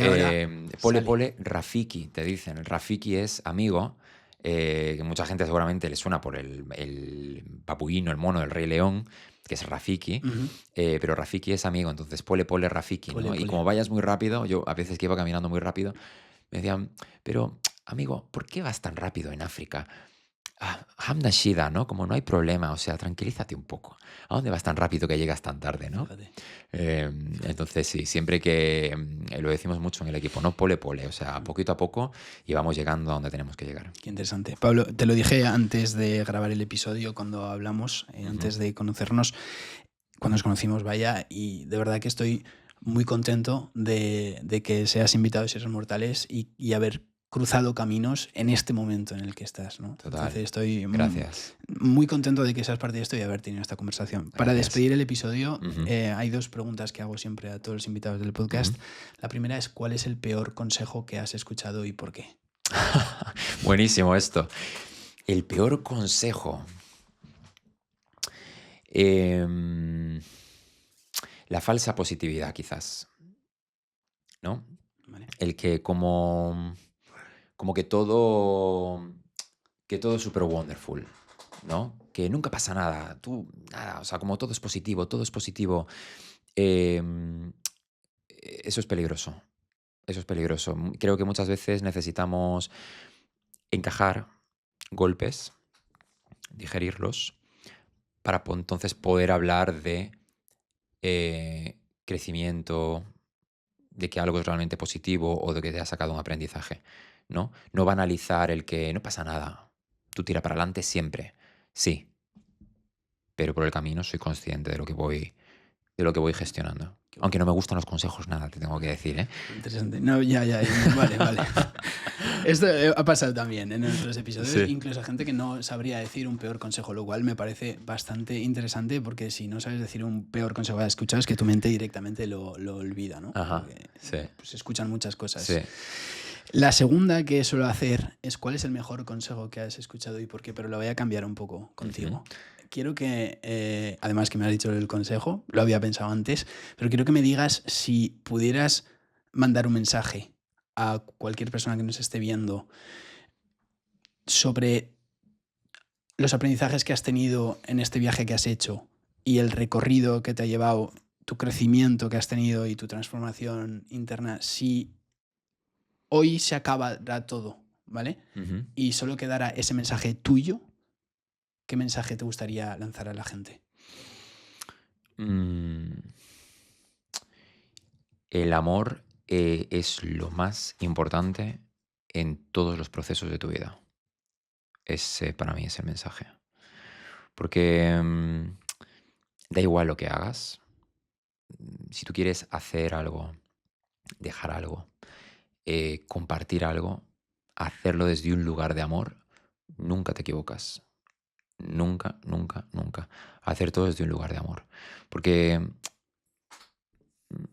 pole, pole, Rafiki, te dicen. El Rafiki es amigo. Que mucha gente seguramente le suena por el babuino, el mono del Rey León, que es Rafiki, pero Rafiki es amigo, entonces pole pole Rafiki, Pole, ¿no? pole. Y como vayas muy rápido, yo a veces que iba caminando muy rápido, me decían, pero amigo, ¿por qué vas tan rápido en África? Hamda Shida, ¿no? Como no hay problema, o sea, tranquilízate un poco. ¿A dónde vas tan rápido que llegas tan tarde, no? Fíjate. Entonces sí, siempre que lo decimos mucho en el equipo, no pole pole, o sea, poquito a poco y vamos llegando a donde tenemos que llegar. Qué interesante. Pablo, te lo dije antes de grabar el episodio, cuando hablamos, antes de conocernos, cuando nos conocimos, vaya, y de verdad que estoy muy contento de que seas invitado a Seres Mortales y haber cruzado caminos en este momento en el que estás, ¿no? Total. Entonces estoy Gracias. muy contento de que seas parte de esto y haber tenido esta conversación. Para Gracias. despedir el episodio, hay dos preguntas que hago siempre a todos los invitados del podcast. La primera es, ¿cuál es el peor consejo que has escuchado y por qué? Buenísimo esto. El peor consejo. La falsa positividad, quizás. ¿No? Vale. El que como que todo es super wonderful, ¿no? Que nunca pasa nada, nada, o sea, como todo es positivo, eso es peligroso, Creo que muchas veces necesitamos encajar golpes, digerirlos, para entonces poder hablar de crecimiento, de que algo es realmente positivo o de que te has sacado un aprendizaje, ¿no? No banalizar el que no pasa nada, tú tira para adelante siempre, sí, pero por el camino soy consciente de lo que voy gestionando. Aunque no me gustan los consejos, nada, te tengo que decir, ¿eh? Interesante. No, ya, vale. Esto ha pasado también en otros episodios, Sí. incluso gente que no sabría decir un peor consejo, lo cual me parece bastante interesante porque si no sabes decir un peor consejo que has escuchado es que tu mente directamente lo olvida, ¿no? Ajá, Porque, sí. pues escuchan muchas cosas. Sí. La segunda que suelo hacer es ¿cuál es el mejor consejo que has escuchado y por qué? Pero lo voy a cambiar un poco contigo. Quiero que, además que me has dicho el consejo, lo había pensado antes, pero quiero que me digas si pudieras mandar un mensaje a cualquier persona que nos esté viendo sobre los aprendizajes que has tenido en este viaje que has hecho y el recorrido que te ha llevado, tu crecimiento que has tenido y tu transformación interna, si hoy se acabará todo, ¿vale? Y solo quedara ese mensaje tuyo, ¿qué mensaje te gustaría lanzar a la gente? El amor es lo más importante en todos los procesos de tu vida. Ese para mí es el mensaje. Porque da igual lo que hagas. Si tú quieres hacer algo, dejar algo, compartir algo, hacerlo desde un lugar de amor, nunca te equivocas. Nunca, nunca, nunca. Hacer todo desde un lugar de amor. Porque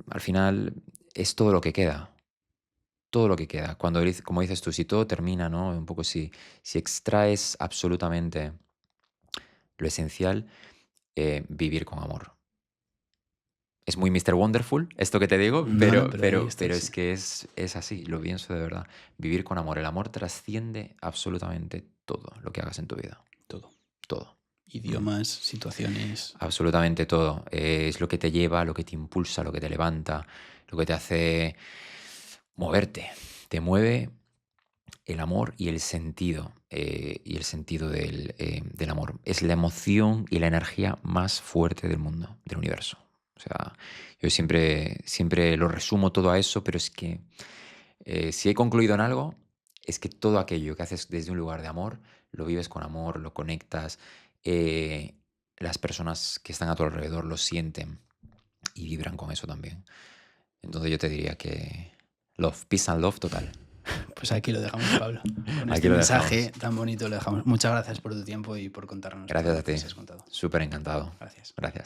al final es todo lo que queda. Todo lo que queda. Cuando, como dices tú, si todo termina, ¿no? Un poco si extraes absolutamente lo esencial, vivir con amor. Es muy Mr. Wonderful esto que te digo, pero es que es así, lo pienso de verdad. Vivir con amor. El amor trasciende absolutamente todo lo que hagas en tu vida. Todo. Todo. Idiomas, situaciones. Absolutamente todo. Es lo que te lleva, lo que te impulsa, lo que te levanta, lo que te hace moverte. Te mueve el amor y el sentido. Del amor. Es la emoción y la energía más fuerte del mundo, del universo. O sea, yo siempre lo resumo todo a eso, pero es que si he concluido en algo, es que todo aquello que haces desde un lugar de amor, lo vives con amor, lo conectas, las personas que están a tu alrededor lo sienten y vibran con eso también. Entonces yo te diría que love, peace and love total. Pues aquí lo dejamos, Pablo. Con Aquí este lo mensaje dejamos. tan bonito lo dejamos. Muchas gracias por tu tiempo y por contarnos. Gracias todo a lo que ti. nos has contado. Súper encantado. Gracias. Gracias.